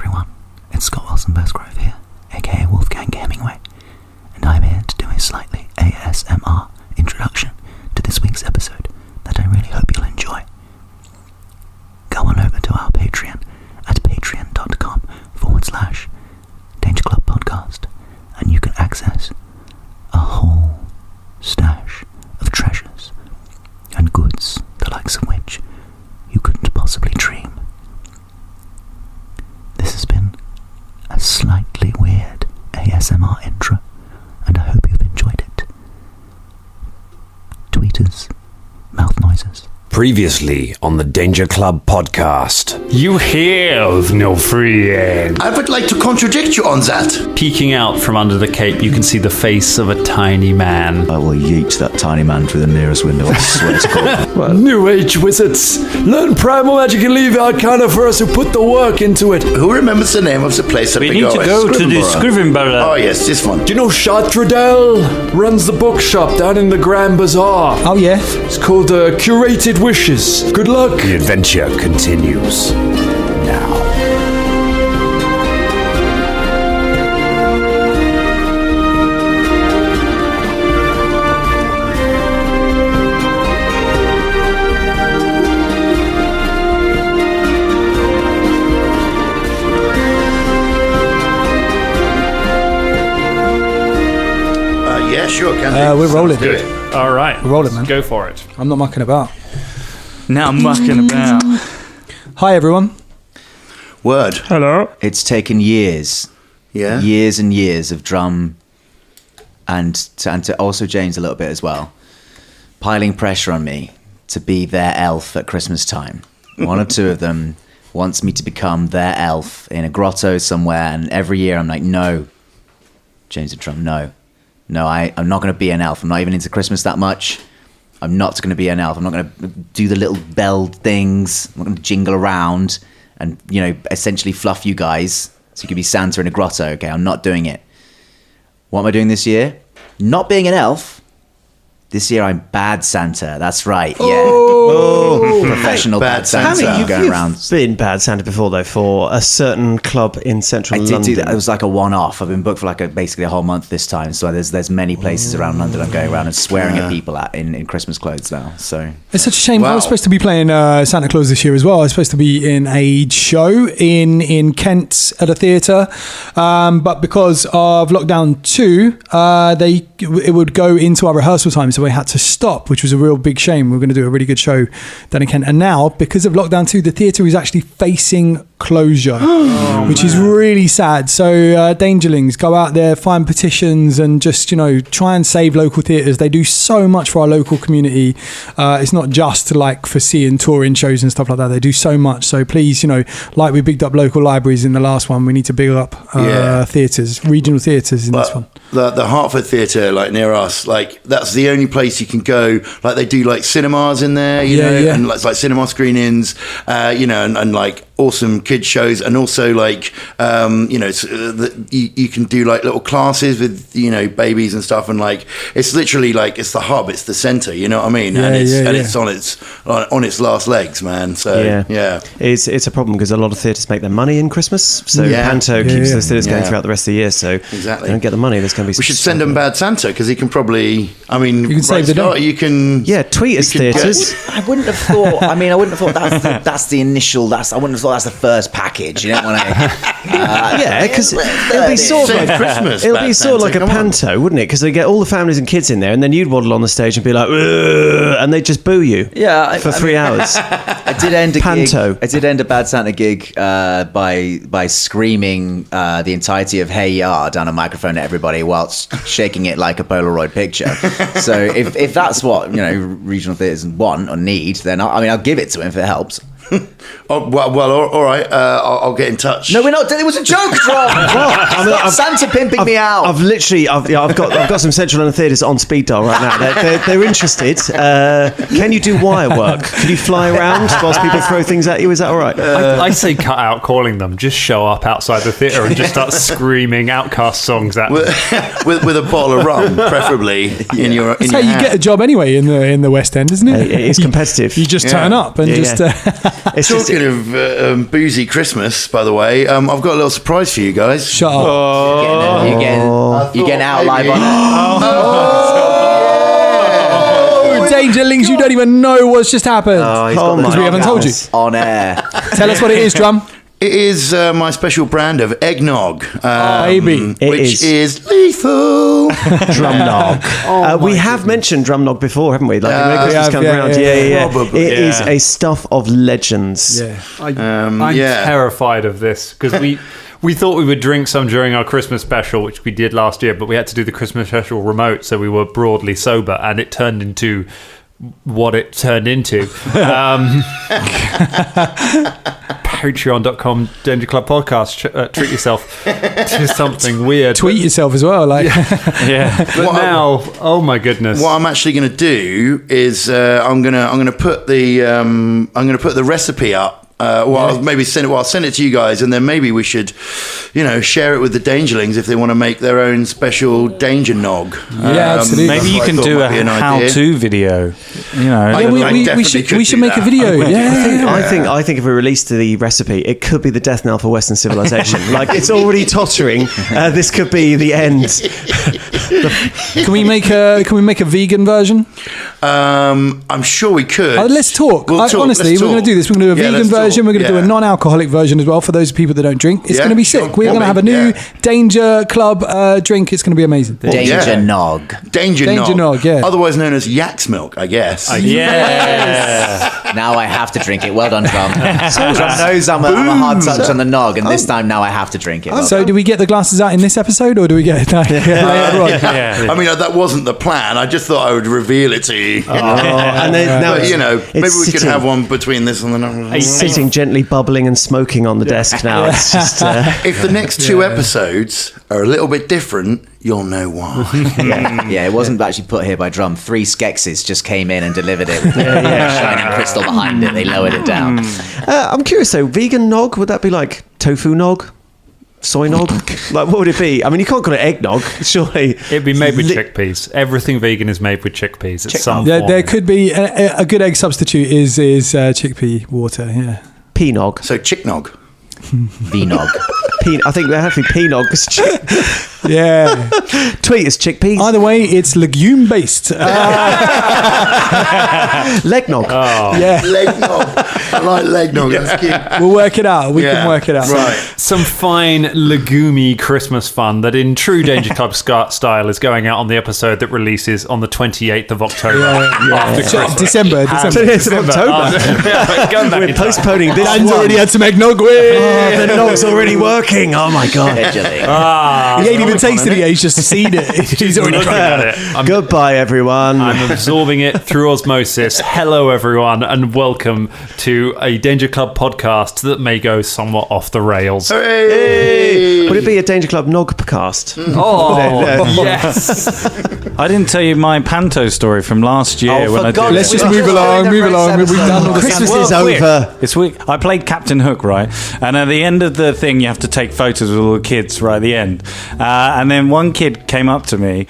everyone, it's Scott Wilson Burstgrove here, aka Wolfgang Hemingway, and I'm here to do a slightly ASMR introduction to this week's episode that I really hope you'll enjoy. Go on over to our Patreon at patreon.com/Danger Club Podcast, and you can access a whole stash of treasures and goods, the likes of which you couldn't possibly dream. This has been a slightly weird ASMR intro, and I hope you've enjoyed it. Tweeters, mouth noises. Previously on the Danger Club Podcast. You have no friend. I would like to contradict you on that. Peeking out from under the cape, you can see the face of a tiny man. I will yeet that tiny man through the nearest window, I swear to God. New Age wizards. Learn primal magic and leave arcana for us who put the work into it. Who remembers the name of the place that We we need to go to the Scrivenborough. Oh yes, this one. Do you know Chartredel runs the bookshop down in the Grand Bazaar? Oh yeah. It's called Curated Wishes. Good luck. The adventure continues now. Yeah, sure. Can do. We're rolling. Do it. All right. We're rolling, man. Go for it. I'm not mucking about. Now I'm mucking about. Hi, everyone. Word. Hello. It's taken years and years of drum and to also James a little bit as well, piling pressure on me to be their elf at Christmas time. One or two of them wants me to become their elf in a grotto somewhere, and every year I'm like, no, James and Drum, no, I'm not going to be an elf. I'm not even into Christmas that much. I'm not going to be an elf. I'm not going to do the little bell things. I'm not going to jingle around and, essentially fluff you guys so you could be Santa in a grotto. Okay, I'm not doing it. What am I doing this year? Not being an elf. This year I'm bad Santa. That's right. Yeah. Oh, professional bad Santa. You've going around. been bad Santa before though for a certain club in central London. I did do that. It was like a one-off. I've been booked for basically a whole month this time. So there's many places around London I'm going around and swearing at people in Christmas clothes now. So It's such a shame. Wow. I was supposed to be playing Santa Claus this year as well. I was supposed to be in a show in Kent at a theatre, but because of lockdown 2, it would go into our rehearsal time, so we had to stop, which was a real big shame. We were going to do a really good show down in Kent, and now because of lockdown 2, the theatre is actually facing closure, which is really sad. So Dangerlings, go out there, find petitions, and just try and save local theatres. They do so much for our local community. It's not just for seeing touring shows and stuff like that. They do so much. So please, like we bigged up local libraries in the last one, we need to big up theatres, regional theatres in this one. The Hertford Theatre, near us, that's the only place you can go. They do cinemas in there, you know, and it's cinema screenings, and awesome kids shows, and also you can do little classes with babies and stuff, and it's literally it's the hub, it's the center, you know what I mean? It's on its last legs, man. So it's a problem because a lot of theatres make their money in Christmas, so Panto keeps the theatres going throughout the rest of the year. So exactly, they don't get the money. There's going to be. We should send them Bad Santa because he can probably. I mean, you can save the day. You can. Yeah, tweet us theatres. I wouldn't have thought. I wouldn't have thought that's the initial. I wouldn't have thought that's the first package. You don't want to. Because it'll be sort of like Christmas. It'll be sort of like a panto, wouldn't it? Because they get all the families and kids in there, and then you'd waddle on the stage and be like, "Ugh," and they'd just boo you. Yeah, for 3 hours. I did end a panto. Gig. I did end a Bad Santa gig by screaming the entirety of "Hey Ya" down a microphone at everybody whilst shaking it like a Polaroid picture. So if that's what regional theatres want or need, then I'll give it to him if it helps. All right. I'll get in touch. No, we're not. It was a joke, Rob. Santa pimping me out. I've got some Central London theatres on speed dial right now. They're interested. Can you do wire work? Can you fly around whilst people throw things at you? Is that all right? I say cut out calling them. Just show up outside the theatre and just start screaming Outcast songs at them. with a bottle of rum, preferably in your. That's how you get a job anyway in the West End, isn't it? It's competitive. You just turn up and just. Talking of boozy Christmas, by the way, I've got a little surprise for you guys. Shut up. You're getting out live on it. Oh, Dangerlings, you don't even know what's just happened. Because we haven't told you. On air. Tell us what it is, Drum. It is my special brand of eggnog, Baby. which is lethal. Drumnog. We have mentioned Drumnog before, haven't we? Like, when Christmas comes around. Probably. It is a stuff of legends. Yeah. I'm terrified of this because we thought we would drink some during our Christmas special, which we did last year, but we had to do the Christmas special remote, so we were broadly sober, and it turned into what it turned into. Patreon.com Danger Club Podcast. Treat yourself to something weird. Tweet yourself as well. Like, yeah. But now, oh my goodness. What I'm actually going to do is I'm going to put the recipe up. I'll maybe send it to you guys, and then maybe we should, share it with the Dangerlings if they want to make their own special Danger Nog. Yeah, absolutely. Maybe you can do a how-to video. We should make a video. I think if we release the recipe, it could be the death knell for Western civilization. Like, it's already tottering. This could be the end. Can we make a vegan version? I'm sure we could. Let's talk. Honestly, we're going to do this. We're going to do a vegan version. We're going to do a non-alcoholic version as well for those people that don't drink. It's going to be sick. We're going to have a new Danger Club drink. It's going to be amazing. Danger Nog. Danger Nog, yeah. Otherwise known as Yak's Milk, I guess. Yes. Now I have to drink it. Well done, Drum. Drum knows I'm a hard touch on the nog, and this time now I have to drink it. So do we get the glasses out in this episode, or do we get it later on? I mean, that wasn't the plan. I just thought I would reveal it to you. And then, now maybe we could have one between this and the nog. It's sitting gently bubbling and smoking on the desk now. It's just, if the next two episodes are a little bit different, you'll know why. It wasn't actually put here by Drum. 3 Skeksis just came in and delivered it with a shining crystal behind it. They lowered it down. I'm curious though, vegan nog, would that be like tofu nog? Soy nog? Like, what would it be? I mean, you can't call it eggnog, surely. It'd be made with chickpeas. Everything vegan is made with chickpeas. It's some form. There could be a good egg substitute is chickpea water. Yeah. Pea-nog. So chick-nog. V-nog. I think they have to be pea-nog. Yeah. Tweet is chickpeas. Either way, it's legume based. Leg nog. Yeah. Leg nog. I like leg nog. That's cute. We'll work it out. We can work it out. Right. Some fine legumey Christmas fun that in true Danger Club style is going out on the episode that releases on the 28th of October. After Christmas. December. 28th of October. We're postponing this. Dan's already had some eggnog. The nog's already working. Oh my God. He ain't even tasted it yet. He's just seen it. He's already at it. Goodbye, everyone. I'm absorbing it through osmosis. Hello, everyone, and welcome to a Danger Club podcast that may go somewhat off the rails. Hey! Would it be a Danger Club Nogcast? Yes. I didn't tell you my Panto story from last year. Let's just move along. We've done all the Christmas stuff. is over. It's week. I played Captain Hook, right? And at the end of the thing, you have to take photos with all the kids right at the end. And then one kid came up to me.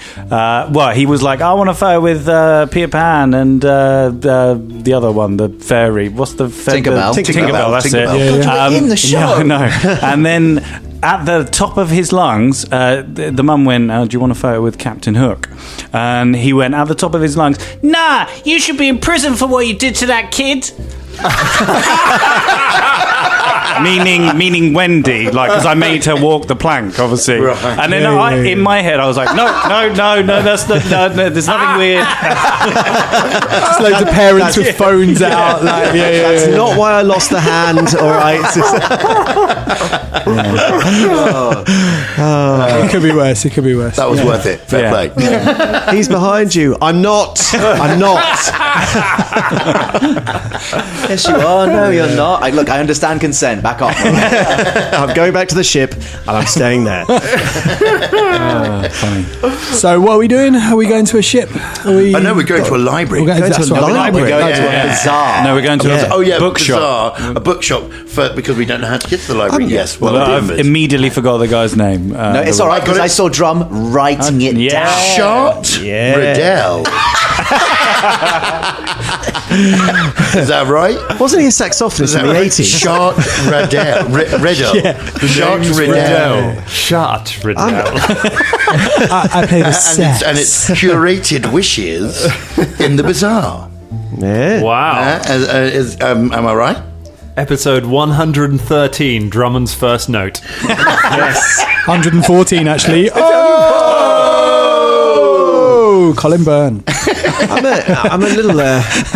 He was like, I want a photo with Peter Pan and the other one, the fairy. What's the fairy? Tinkerbell. That's Tinkerbell. it. In the show. No. And then at the top of his lungs, the mum went, do you want a photo with Captain Hook? And he went at the top of his lungs, nah, you should be in prison for what you did to that kid. meaning Wendy, like, because I made her walk the plank, obviously. Right. And then in my head, I was like, no, that's no, there's nothing weird. Just loads of parents with phones out. Like, That's not why I lost the hand. All right. It could be worse. That was worth it. Fair play. He's behind you. I'm not. Yes, you are. No, you're not. I understand consent. Back off. I'm going back to the ship, and I'm staying there. Funny. So what are we doing? Are we going to a ship? I know we're going to a library. We're going to a library. We're going to a bazaar. No, we're going to a bookshop. A bookshop because we don't know how to get to the library. Yes, I've immediately forgot the guy's name. No, it's all right because I saw Drum writing it down. Shot Riddell. Is that right? Wasn't he a saxophonist in the 80s? Shark Riddell. Shark Riddell. Shut, Riddell. I play the sax. And it's curated wishes in the bazaar. Yeah. Wow. Am I right? Episode 113, Drummond's first note. Yes. 114 actually. Oh, Colin Byrne. I'm a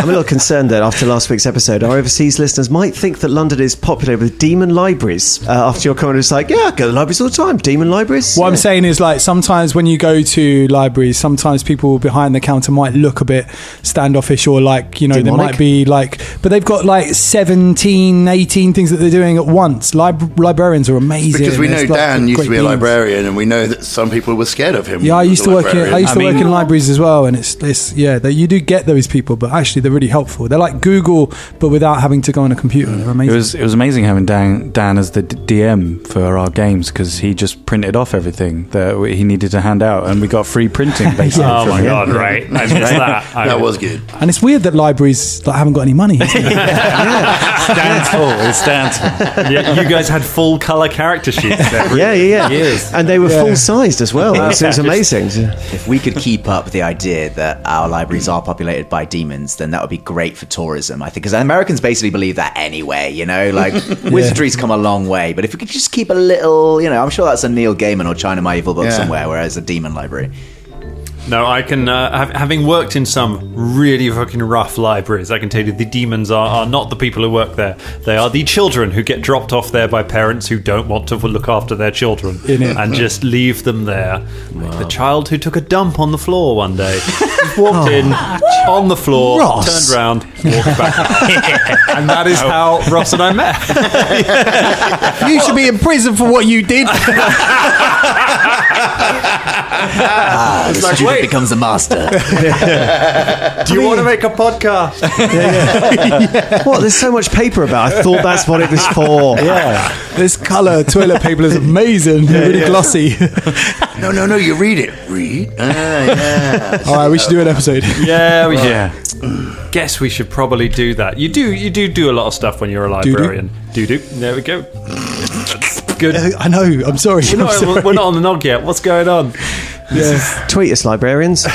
little concerned that after last week's episode, our overseas listeners might think that London is populated with demon libraries. After your comment, it's like, yeah, I go to libraries all the time. Demon libraries. What I'm saying is, like, sometimes when you go to libraries, sometimes people behind the counter might look a bit standoffish, or like, you know, Demonic? they might be like, but they've got like 17, 18 things that they're doing at once. Librarians are amazing. Because we know It's like Dan used to great be a beings. librarian, and we know that some people were scared of him. Yeah, I used to work in libraries as well, and it's you do get those people, but actually they're really helpful. They're like Google, but without having to go on a computer. They're amazing. It was amazing having Dan as the DM for our games, because he just printed off everything that he needed to hand out, and we got free printing basically. Oh from my him. God, right. I missed that. That was good. And it's weird that libraries haven't got any money. Isn't it? Dan's full. It's Dan's full. Yeah, you guys had full colour character sheets there. Yeah. Years. And they were full-sized as well. It was amazing. If we could keep up with the idea that our libraries are populated by demons, then that would be great for tourism, I think, because Americans basically believe that anyway, you know, like wizardry's come a long way, but if we could just keep a little, you know, I'm sure that's a Neil Gaiman or China My Evil Book somewhere, whereas a demon library. No, I can, having worked in some really fucking rough libraries, I can tell you the demons are not the people who work there. They are the children who get dropped off there by parents who don't want to look after their children and just leave them there. Like the child who took a dump on the floor one day. Just walked in, on the floor, Ross. turned round, walked back out. And that is how Ross and I met. You should be in prison for what you did. The student becomes a master. Do you want to make a podcast? What? There's so much paper about. I thought that's what it was for. Yeah. This colour toilet paper is amazing. Really glossy. No, you read it. Read? Yeah. All right, we should do an episode. Yeah, we should. Guess we should probably do that. You do a lot of stuff when you're a librarian. Do. There we go. That's good. I know. I'm sorry. We're not on the nog yet. What's going on? Yeah. Tweet us, librarians.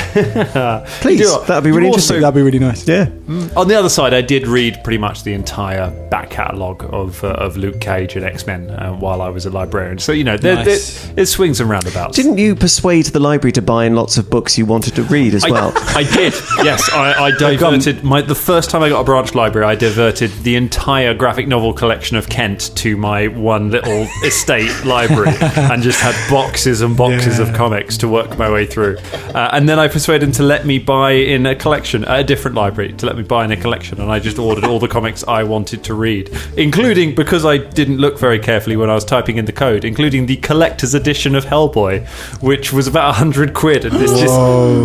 Please. That'd be really interesting. That'd be really nice. Yeah. On the other side, I did read pretty much the entire back catalogue of Luke Cage and X-Men while I was a librarian. So, you know, it swings and roundabouts. Didn't you persuade the library to buy in lots of books you wanted to read as well? I did, yes. I diverted... the first time I got a branch library, I diverted the entire graphic novel collection of Kent to my one little estate library and just had boxes and boxes of comics to work my way through. And then I persuaded him to let me buy in a collection at a different library, to let me buy in a collection, and I just ordered all the comics I wanted to read, including, because I didn't look very carefully when I was typing in the code, including the collector's edition of Hellboy, which was about £100, and it's this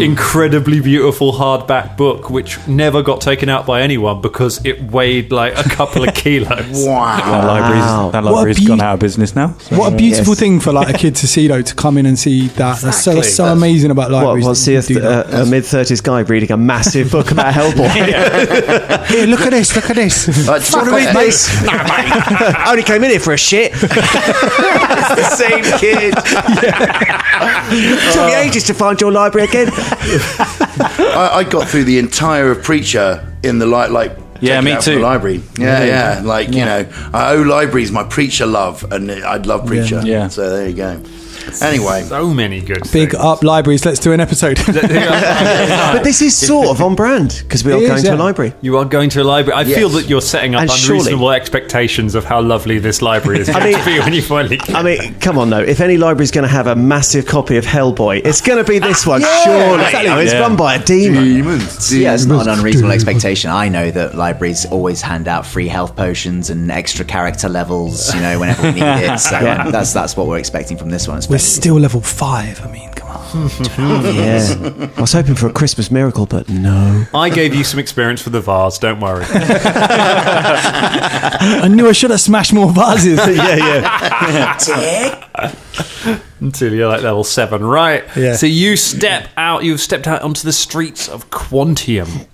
incredibly beautiful hardback book which never got taken out by anyone because it weighed like a couple of kilos. Wow. That library's gone out of business now. What a beautiful thing for like a kid to see, though, to come in and see that. Exactly. That's so amazing about libraries. What's a mid-30s guy reading a massive book about Hellboy? Here, look at this. Do you want to read this? No, mate. I only came in here for a shit. It's the same kid. Took me ages to find your library again. I got through the entire of Preacher in the me too. The library. Yeah. You know, I owe libraries my Preacher love, and I'd love Preacher. Yeah. So there you go. Anyway, so many good Big things. up libraries. Let's do an episode. But this is sort of on brand because we are going to a library. You are going to a library. I feel that you're setting up And unreasonable expectations of how lovely this library is going to be when you finally get. I mean, come on, though. If any library's going to have a massive copy of Hellboy, it's going to be this one, surely. exactly. I mean, it's run by a demon. Yeah, it's not an unreasonable expectation. I know that libraries always hand out free health potions and extra character levels, you know, whenever we need it. So that's what we're expecting from this one. We're still level 5. I mean, come on. Yeah. I was hoping for a Christmas miracle, but no. I gave you some experience for the vase, don't worry. I knew I should have smashed more vases. Yeah. until you're like level 7, right? Yeah. So you've stepped out onto the streets of Quantium.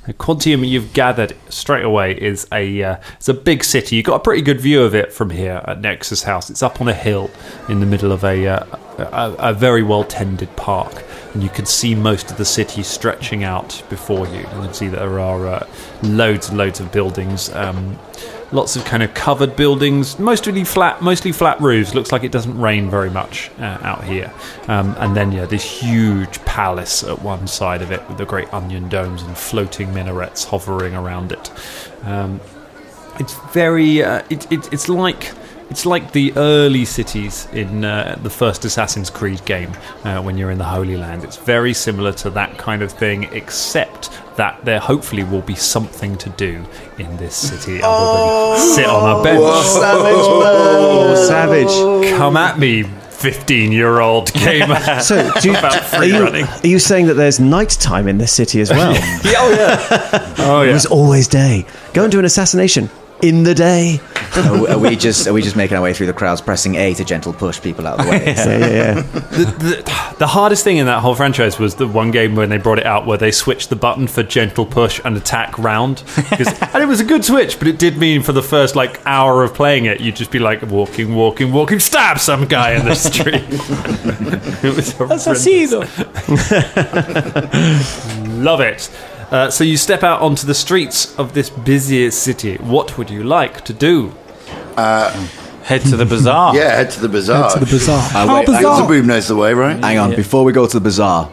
Quantium, you've gathered straight away, is it's a big city. You've got a pretty good view of it from here at Nexus House. It's up on a hill in the middle of a very well tended park, and you can see most of the city stretching out before you. You can see that there are loads and loads of buildings. Lots of kind of covered buildings, mostly flat roofs. Looks like it doesn't rain very much out here. And then, this huge palace at one side of it with the great onion domes and floating minarets hovering around it. It's very, it's like the early cities in the first Assassin's Creed game when you're in the Holy Land. It's very similar to that kind of thing, except that there hopefully will be something to do in this city other than sit on a bench. Savage. Come at me, 15-year-old gamer. So, are you saying that there's nighttime in this city as well? Oh yeah. It was always day. Go and do an assassination in the day. Are we just making our way through the crowds, pressing A to gentle push people out of the way? Yeah. The hardest thing in that whole franchise was the one game when they brought it out where they switched the button for gentle push and attack round. And it was a good switch, but it did mean for the first hour of playing it, you'd just be like walking, stab some guy in the street. It was Assassino. Love it. So you step out onto the streets of this busiest city. What would you like to do? Head to the bazaar. Yeah, head to the bazaar. To the bazaar. Wait, Zaboob knows the way, right? Hang on, before we go to the bazaar,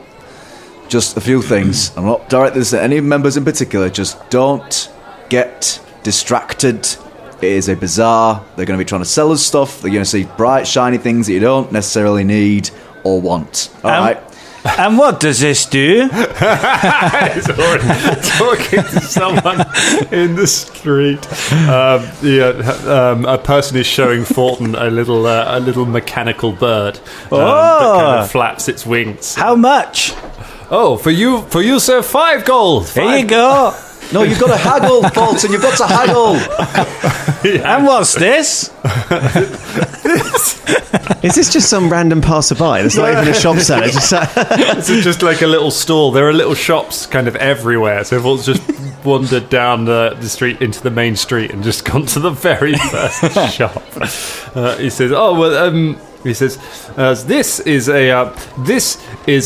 just a few things. I'm not directing this at any members in particular. Just don't get distracted. It is a bazaar. They're going to be trying to sell us stuff. They're going to see bright, shiny things that you don't necessarily need or want. All right? And what does this do? He's already talking to someone in the street. A person is showing Fulton a little mechanical bird that kind of flaps its wings. How much? Oh, for you, sir, 5 gold. Here you go. No, you've got to haggle, Fulton. You've got to haggle. And what's this? Is this just some random passerby? There's not even a shop seller. It's just like a little stall. There are little shops kind of everywhere. So Fulton's just wandered down the street into the main street and just gone to the very first shop. He says, this is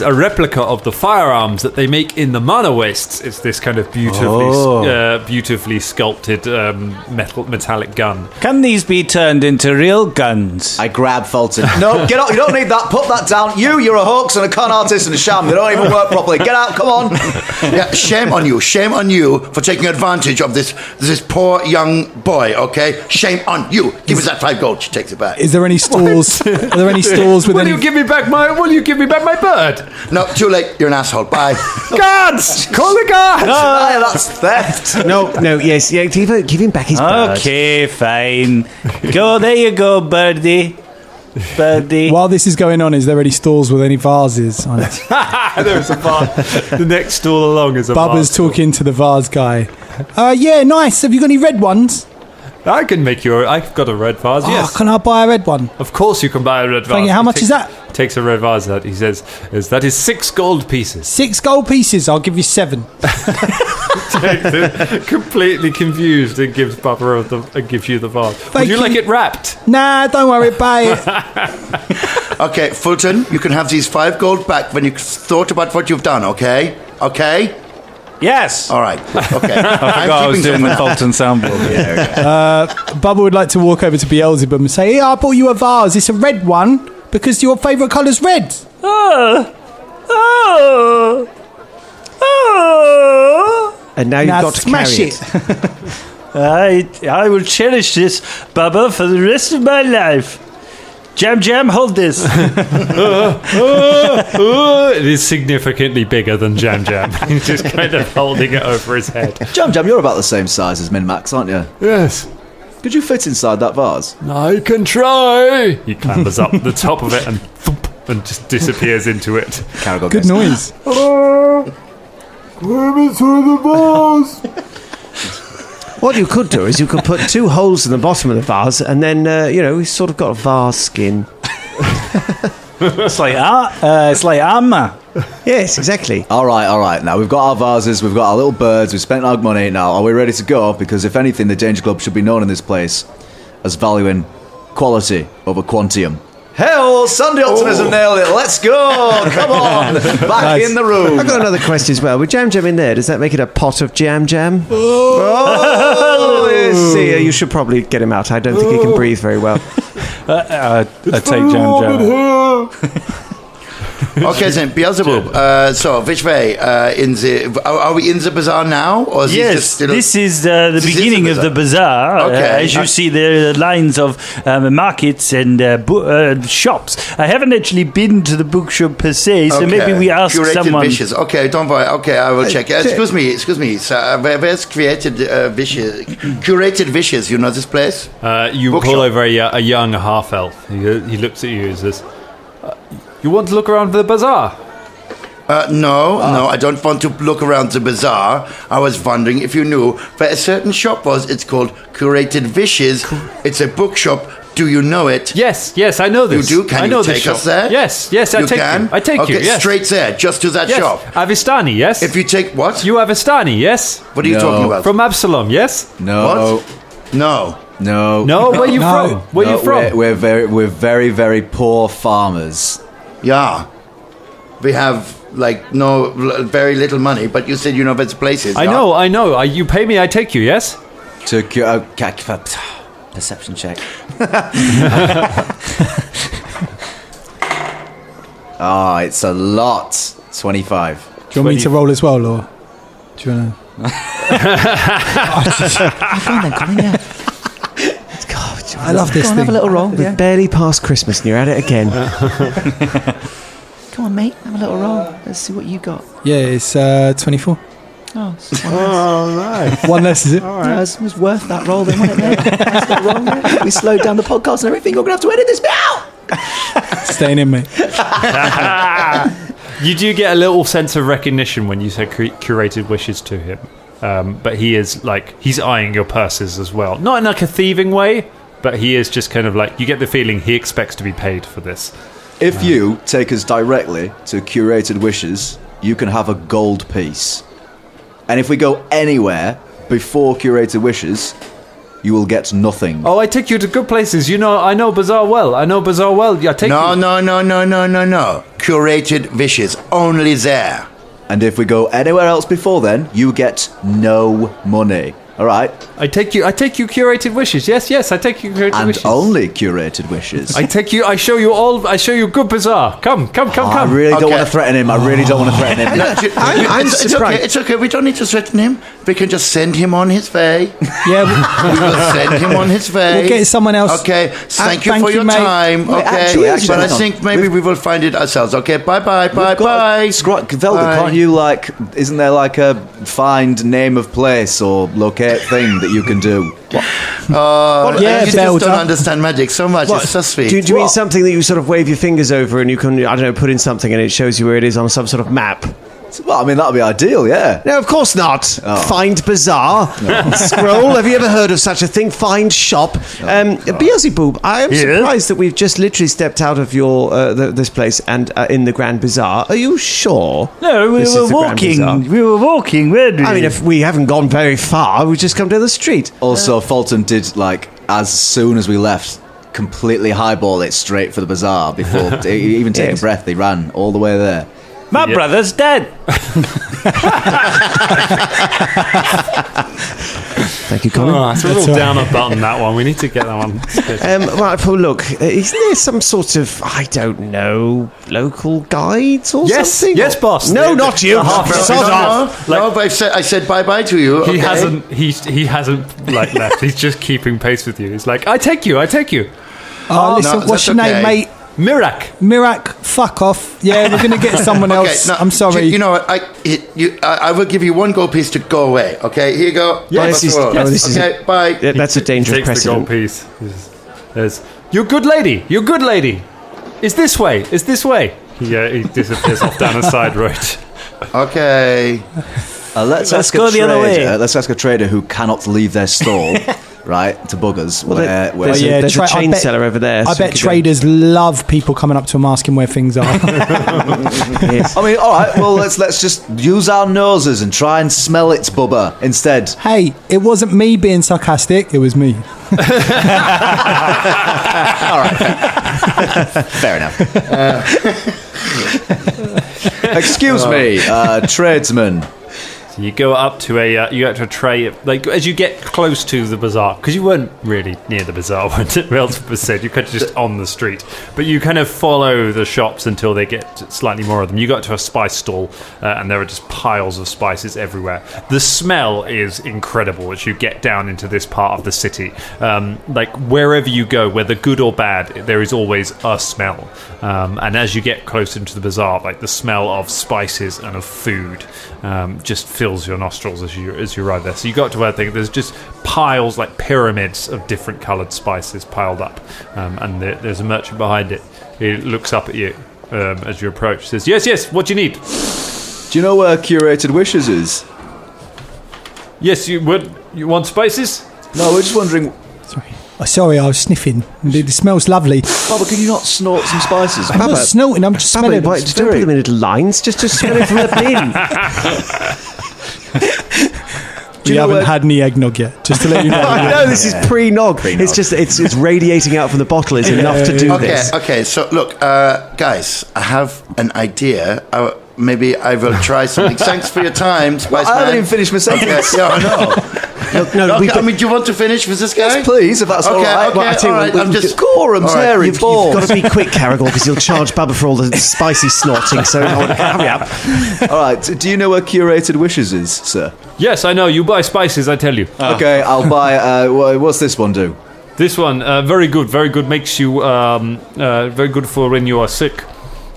a replica of the firearms that they make in the Mana Wastes. It's this kind of beautifully sculpted metallic gun. Can these be turned into real guns? I grab Fulton. No, get out. You don't need that. Put that down. You're a hoax and a con artist and a sham. They don't even work properly. Get out. Come on. Yeah, shame on you for taking advantage of this poor young boy, okay? Shame on you. Give us that 5 gold. She takes it back. Is there any stalls? Are there any stalls with Will you give me back my bird? No, too late. You're an asshole. Bye. Guards! Call the guards! That's theft. No, yes, yeah, give him back his bird. Okay, fine. There you go, birdie. While this is going on, is there any stalls with any vases on it? There's a vase. The next stall along is a vase. Bubba's talking to the vase guy. Yeah, nice. Have you got any red ones? I can make you. I've got a red vase. Yes. Can I buy a red one? Of course, you can buy a red vase. Thank you. How much is that? Takes a red vase out. He says, "That is 6 gold pieces." 6 gold pieces. I'll give you 7. Completely confused and gives gives you the vase. Would you like it wrapped? Nah, don't worry. Buy it. Okay, Fulton, you can have these 5 gold back when you've thought about what you've done. Okay. Yes. All right. Okay. I forgot I was doing the Fulton soundboard. Bubba would like to walk over to Beelzebub and say, "Yeah, I bought you a vase. It's a red one because your favourite colour's red." And now you've got to smash carry it. I will cherish this, Bubba, for the rest of my life. Jam, hold this. It is significantly bigger than Jam. He's just kind of holding it over his head. Jam, you're about the same size as Min-Max, aren't you? Yes. Could you fit inside that vase? I can try. He clambers up the top of it and thump, and just disappears into it. Good noise. What you could do is you could put 2 holes in the bottom of the vase, and then, you've sort of got a vase skin. It's like armor. Yes, exactly. All right. Now we've got our vases, we've got our little birds, we've spent our money. Now, are we ready to go? Because if anything, the Danger Club should be known in this place as valuing quality over quantium. Hell, Sunday optimism nailed it. Let's go. Come on. Back in the room. I've got another question as well. With jam in there, does that make it a pot of jam? Oh, see, you should probably get him out. I don't think he can breathe very well. I take jam. Okay, then Beelzebub. So, which way? Are we in the bazaar now, or is yes, this just still this is the beginning of the bazaar. Okay. As you see, there are lines of markets and shops. I haven't actually been to the bookshop per se, so maybe we ask curated someone. Wishes. Okay, don't worry. Okay, I will check. Excuse me. So, where's created wishes? Curated wishes. You know this place? You Bookshop. call over a young half elf. He looks at you and says, "You want to look around the bazaar?" No, I don't want to look around the bazaar. I was wondering if you knew where a certain shop was. It's called Curated Wishes. It's a bookshop. Do you know it? Yes, I know this. You do? Can you take us there? Yes, I take you. I take you, yes. Straight there, just to that shop. Avistani, yes? If you take what? You Avistani, yes? What are you talking about? From Absalom, yes? No. What? No. No. Where you from? Where you from? We're very, very poor farmers. Yeah. We have, very little money, but you said you know where the place is. I know. You pay me, I take you, yes? Perception check. It's a lot. 25. Do you want me to roll as well, or do you want to? Fine then, Colin, yeah. I love this thing. Have a little roll. We're barely past Christmas and you're at it again. Come on, mate. Have a little roll. Let's see what you got. Yeah, it's 24. Oh, nice. One less, is it? All right. It was worth that roll then, wasn't it, mate? That's that roll, mate. We slowed down the podcast and everything. You're going to have to edit this bit out. Staying in, mate. You do get a little sense of recognition when you say curated wishes to him. But he is he's eyeing your purses as well. Not in a thieving way, but he is just kind of you get the feeling he expects to be paid for this. If you take us directly to Curated Wishes, you can have a gold piece. And if we go anywhere before Curated Wishes, you will get nothing. Oh, I take you to good places. I know Bazaar well. I take No. you. No. Curated Wishes. Only there. And if we go anywhere else before then, you get no money. All right? I take you curated wishes. Yes, I take you curated wishes. And only Curated Wishes. I show you good bazaar. Come. I really don't want to threaten him. I'm surprised. It's okay. We don't need to threaten him. We can just send him on his way. Yeah, We will send him on his way. we'll get someone else. Okay. Thank you thank for you, your mate. time. Wait, Okay. actually, But I hang on. think maybe we will find it ourselves. Okay. Bye. Velda, can't you isn't there a find name of place or locate thing that you can do? Yeah, you just Velda. don't understand magic so much. It's so sweet. Do you mean something that you sort of wave your fingers over and you can, I don't know, put in something and it shows you where it is on some sort of map? Well, I mean, that'd be ideal, yeah. No, of course not. Find Bazaar. Scroll. Have you ever heard of such a thing? Find shop. Beelzebub, I am surprised that we've just literally stepped out of your this place and in the Grand Bazaar. Are you sure? No, we were walking. We were walking. Where did I mean, if we haven't gone very far, we've just come down the street. Also, Fulton did, as soon as we left, completely highball it straight for the bazaar before even taking a breath. They ran all the way there. My brother's dead. Thank you, Colin. It's a little downer button, that one. We need to get that one. Right, well, look, isn't there some sort of, I don't know, local guides or something? Yes, boss. No, not you. Sod off. No, but I said bye-bye to you. He Okay. hasn't left. He's just keeping pace with you. He's like, I take you. Listen, no, what's that's your name, okay. mate? Mirak. Fuck off. Yeah, we're going to get someone else. No, I'm sorry. You know what? I will give you one gold piece to go away. Okay, here you go. Yes. This is Okay, bye. Yeah, that's a dangerous Takes the gold precedent. piece. There's, you good lady. Is this way? Yeah, he disappears off down a side road. Okay. Let's go the other way. Let's ask a trader who cannot leave their stall right, to buggers. Well, where there's a chain seller over there. I bet traders love people coming up to them asking where things are. Yes. I mean, all right, well, let's just use our noses and try and smell its bubba instead. Hey, it wasn't me being sarcastic, it was me. All right. Fair enough. Excuse me, tradesman. So you go up to a tray, like as you get close to the bazaar, because you weren't really near the bazaar when Elspeth was said, you kind of just on the street, but you kind of follow the shops until they get slightly more of them. You got to a spice stall, and there are just piles of spices everywhere. The smell is incredible as you get down into this part of the city. Like wherever you go, whether good or bad, there is always a smell. And as you get closer into the bazaar, like the smell of spices and of food just fills your nostrils as you arrive there. So you got to where I think there's just piles, like pyramids of different coloured spices piled up, and there's a merchant behind it. He looks up at you as you approach. Says, "Yes. What do you need?" Do you know where Curated Wishes is? Yes, you want spices? No, we're just wondering. Sorry, I was sniffing. It smells lovely. Baba, can you not snort some spices? I'm not snorting, I'm just smelling. Just don't put them in little lines. Just smell it from the bin. We haven't had any eggnog yet, just to let you know. No, this is pre-nog. It's just it's radiating out from the bottle is enough to do this. Okay. So look, guys, I have an idea. Maybe I will try something. Thanks for your time, Spice Man. I haven't even finished my sentence. Yeah, I know. No, okay, I mean, do you want to finish with this guy? Yes, please, if that's all right. Okay, Well, I tell you what, I'm just Gorham's hairy You've balls. got to be quick, Caragor, because you'll charge Bubba for all the spicy snorting. So hurry up. All right. Do you know where Curated Wishes is, sir? Yes, I know. You buy spices, I tell you. Okay, I'll buy. What's this one do? This one, very good. Very good. Makes you very good for when you are sick.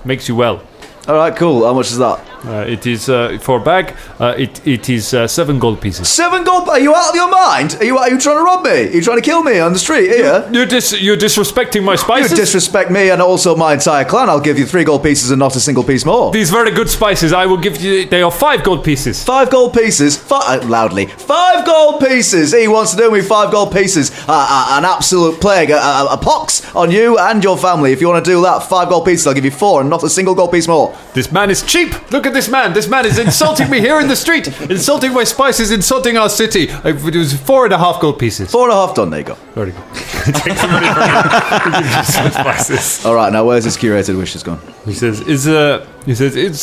Makes you well. All right, cool. How much is that? It is for a bag. It is 7 gold pieces. 7 gold? Are you out of your mind? Are you trying to rob me? Are you trying to kill me on the street here? You're disrespecting my spices. You disrespect me and also my entire clan. I'll give you 3 gold pieces and not a single piece more. These very good spices, I will give you. They are 5 gold pieces. 5 gold pieces. Loudly. 5 gold pieces. He wants to do me 5 gold pieces. An absolute plague. A pox on you and your family. If you want to do that, 5 gold pieces. I'll give you 4 and not a single gold piece more. This man is cheap. Look at this man. This man is insulting me here in the street. Insulting my spices. Insulting our city. It was 4.5 gold pieces. 4.5 done. There you go. Very good. Take some money from you. Some spices. All right. Now, where's his Curated Wishes gone? He says it's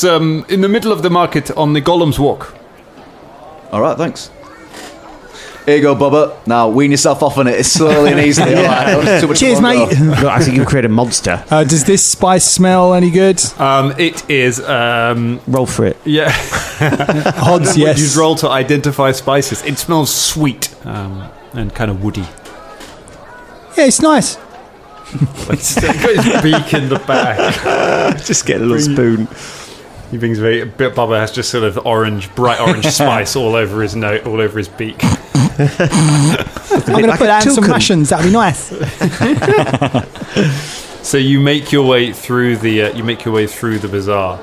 in the middle of the market on the Golem's Walk. All right. Thanks. Here you go, Bubba. Now wean yourself off on it. It's slowly and easily. All right, too much Cheers, mate. Look, I think you've created a monster. Does this spice smell any good? It is. Roll for it. Yeah. Odds, yes. You'd roll to identify spices. It smells sweet and kind of woody. Yeah, it's nice. He's got his beak in the bag. Just get a little spoon. He brings Bubba has just sort of bright orange spice all over his nose, all over his beak. I'm going to put out some rations. That'd be nice. So you make your way through the bazaar.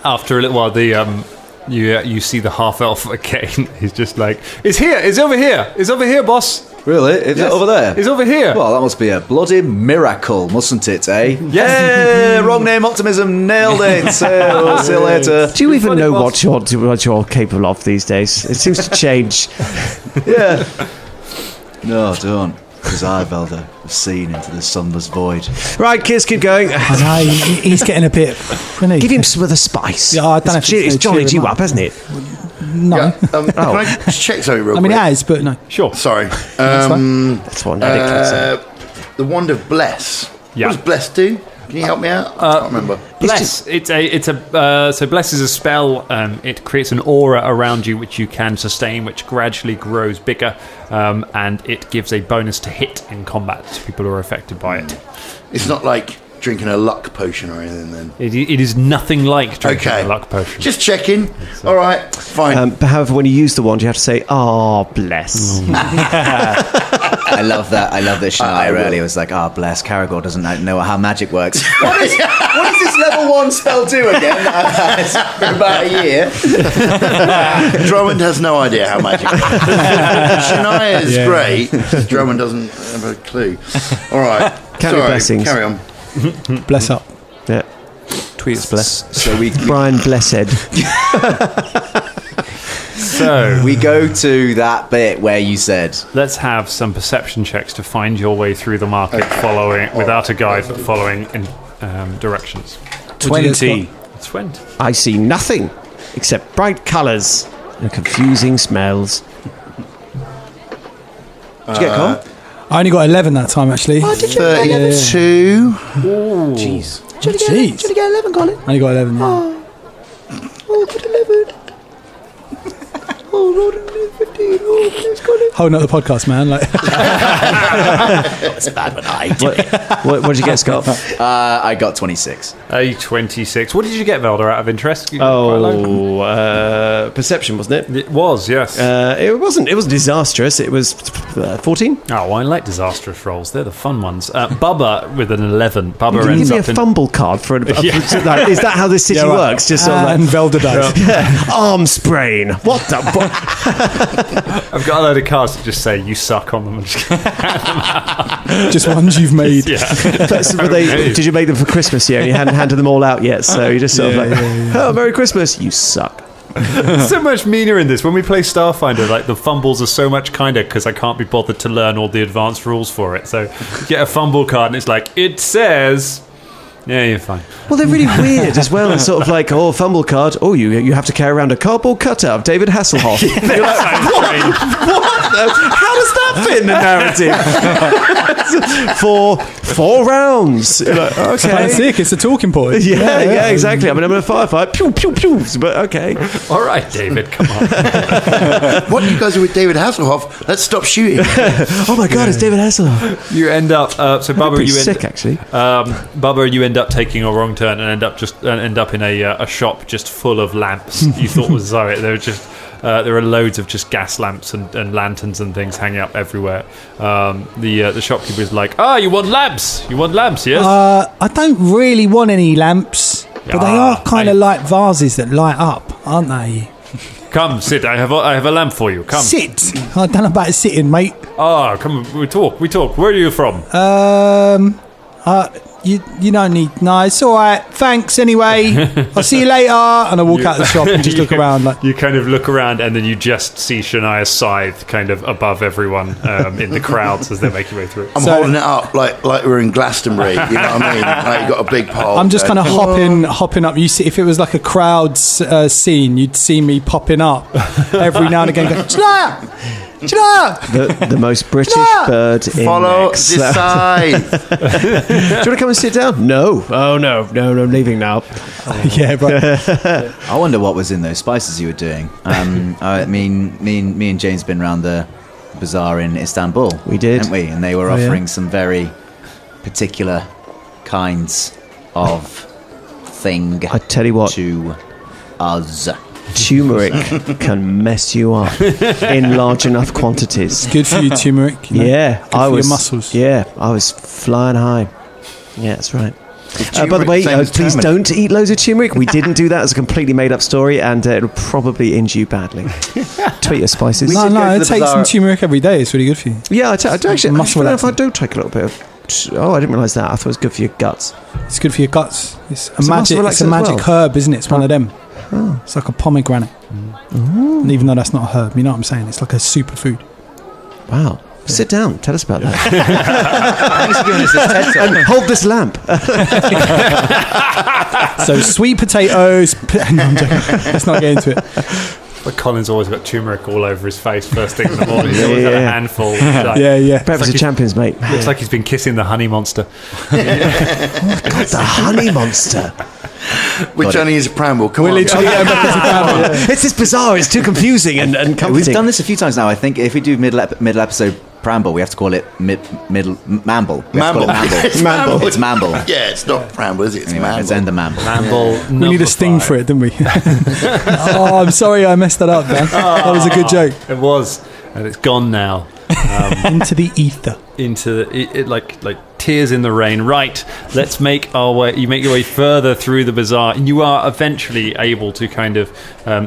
After a little while, you see the half elf again. He's just like, "It's here! It's over here! It's over here, boss!" Really? Is it over there? It's over here. Well, that must be a bloody miracle, mustn't it, eh? Yeah, wrong name, optimism, nailed it. So, see you later. Do you even know what you're capable of these days? It seems to change. Yeah. No, don't. Because I, Velda, have seen into the sunless void. Right, kids, keep going. I know, he's getting a bit... Give him some of the spice. Yeah, I don't know if it's jollied you up, hasn't it? No. Yeah, can I just check something real quick? I mean, it has, but no. Sure. Sorry. That's what Nedic The wand of bless. Yeah. What does bless do? Can you help me out? I can't remember. Bless. So bless is a spell. It creates an aura around you which you can sustain, which gradually grows bigger, and it gives a bonus to hit in combat to people who are affected by it. It's not like drinking a luck potion or anything then. It is nothing like drinking a luck potion. Just checking. All right, fine. But however, when you use the wand, you have to say, "Oh, bless." I love that. I love that Shania earlier was like, "Oh, bless. Caragor doesn't know how magic works." What does this level 1 spell do again? It's been about a year. Drummond has no idea how magic works. Shania is great. Drummond doesn't have a clue. All right. Blessings. Carry on. Bless up. Yeah. Tweets bless. So Brian Blessed. So we go to that bit where you said, let's have some perception checks to find your way through the market, following without a guide, but following in directions. 20. 20. I see nothing except bright colours and confusing smells. Did you get Cole? I only got 11 that time, actually. "Oh, did you 32. Jeez. Did you get 11, Colin? I only got 11, yeah. Oh, good 11. Oh, Lord, 15. Oh, please, Colin. Holding up the podcast, man. Like, It's bad when I do. What did you get, Scott? I got 26. A 26. What did you get, Velda, out of interest? Perception, wasn't it? It was, yes. It wasn't. It was disastrous. It was 14. Oh, I like disastrous rolls. They're the fun ones. Bubba with an 11. Bubba Did you ends give me up a in... fumble card for an... Is that how this city works? Just sort of and Velda does. arm sprain. What the... I've got a load of cards that just say, you suck on them. And Just ones you've made. Did you make them for Christmas yet? And you hadn't handed them all out yet, so you just sort of oh, Merry Christmas, you suck. So much meaner in this. When we play Starfinder, like the fumbles are so much kinder because I can't be bothered to learn all the advanced rules for it. So you get a fumble card and it's like, it says... Yeah, you're fine. Well, they're really weird as well. It's sort of like, oh, fumble card. Oh, you have to carry around a cardboard cutout of David Hasselhoff. You're like, what? How does that fit in the narrative? For 4 rounds. You're like, okay. It's kind of sick. It's a talking point. Yeah, exactly. I mean, I'm in a firefight. Pew, pew, pew. But okay. All right, David, come on. What, you guys are with David Hasselhoff? Let's stop shooting. Oh my God, it's David Hasselhoff. You end up... so Bubba, pretty sick, actually. Bubba, you end up taking a wrong turn and end up in a shop just full of lamps. You thought was Zoe. There are loads of just gas lamps and lanterns and things hanging up everywhere. The shopkeeper is like, you want lamps? You want lamps, yes? I don't really want any lamps, but they are kind of like vases that light up, aren't they? Come, sit. I have a lamp for you. Come. Sit. I don't know about sitting, mate. Come. We talk. Where are you from? You don't need... No, it's all right. Thanks anyway. I'll see you later. And I walk out the shop and just look around. Like, you kind of look around and then you just see Shania's scythe kind of above everyone in the crowds as they make your way through. I'm holding it up like we're in Glastonbury. You know what I mean? Like you've got a big pole. I'm just kind of hopping up. You see, if it was like a crowd scene, you'd see me popping up every now and again. Going, The most British bird in Follow Next. this side. Do you want to come and sit down? No. Oh, no, I'm leaving now. Yeah, but I wonder what was in those spices you were doing. Me and James been around the bazaar in Istanbul. We did, haven't we? And they were offering some very particular kinds of thing. I tell you what, to us. Turmeric can mess you up in large enough quantities. Good for you, turmeric. You know? Yeah, Good for your muscles. Yeah, I was flying high. Yeah, that's right. By the way, please don't eat loads of turmeric. We didn't do that. It's a completely made up story, and it'll probably injure you badly. Tweet your spices. No, I take some turmeric every day. It's really good for you. Yeah, I do actually. If I do take a little bit of... Oh, I didn't realise that. I thought it was good for your guts. It's good for your guts. It's a magic herb, isn't it? It's one of them. Oh. It's like a pomegranate. And even though that's not a herb, you know what I'm saying? It's like a superfood. Wow. Yeah. Sit down. Tell us about that. Thanks for giving us this TED Talk. And hold this lamp. So sweet potatoes. No, I'm joking. Let's not get into it. But Colin's always got turmeric all over his face first thing in the morning. He's always got a handful. Like, Breakfast of champions, mate. Looks like he's been kissing the honey monster. Oh, God, the honey monster. Which only is a preamble. Come on. It's this bizarre. It's too confusing and comforting. We've done this a few times now. I think if we do middle episode Pramble. We have to call it Mamble. Mamble. Mamble. It's Mamble. Yeah, it's not Pramble, is it? It's Anyway, Mamble. it's End of Mamble. Mamble. We need a sting for it, didn't we? Oh, I'm sorry I messed that up, Dan. That was a good joke. It was, and it's gone now. Into the ether. Into it like tears in the rain. Right, let's make our way. You make your way further through the bazaar, and you are eventually able to kind of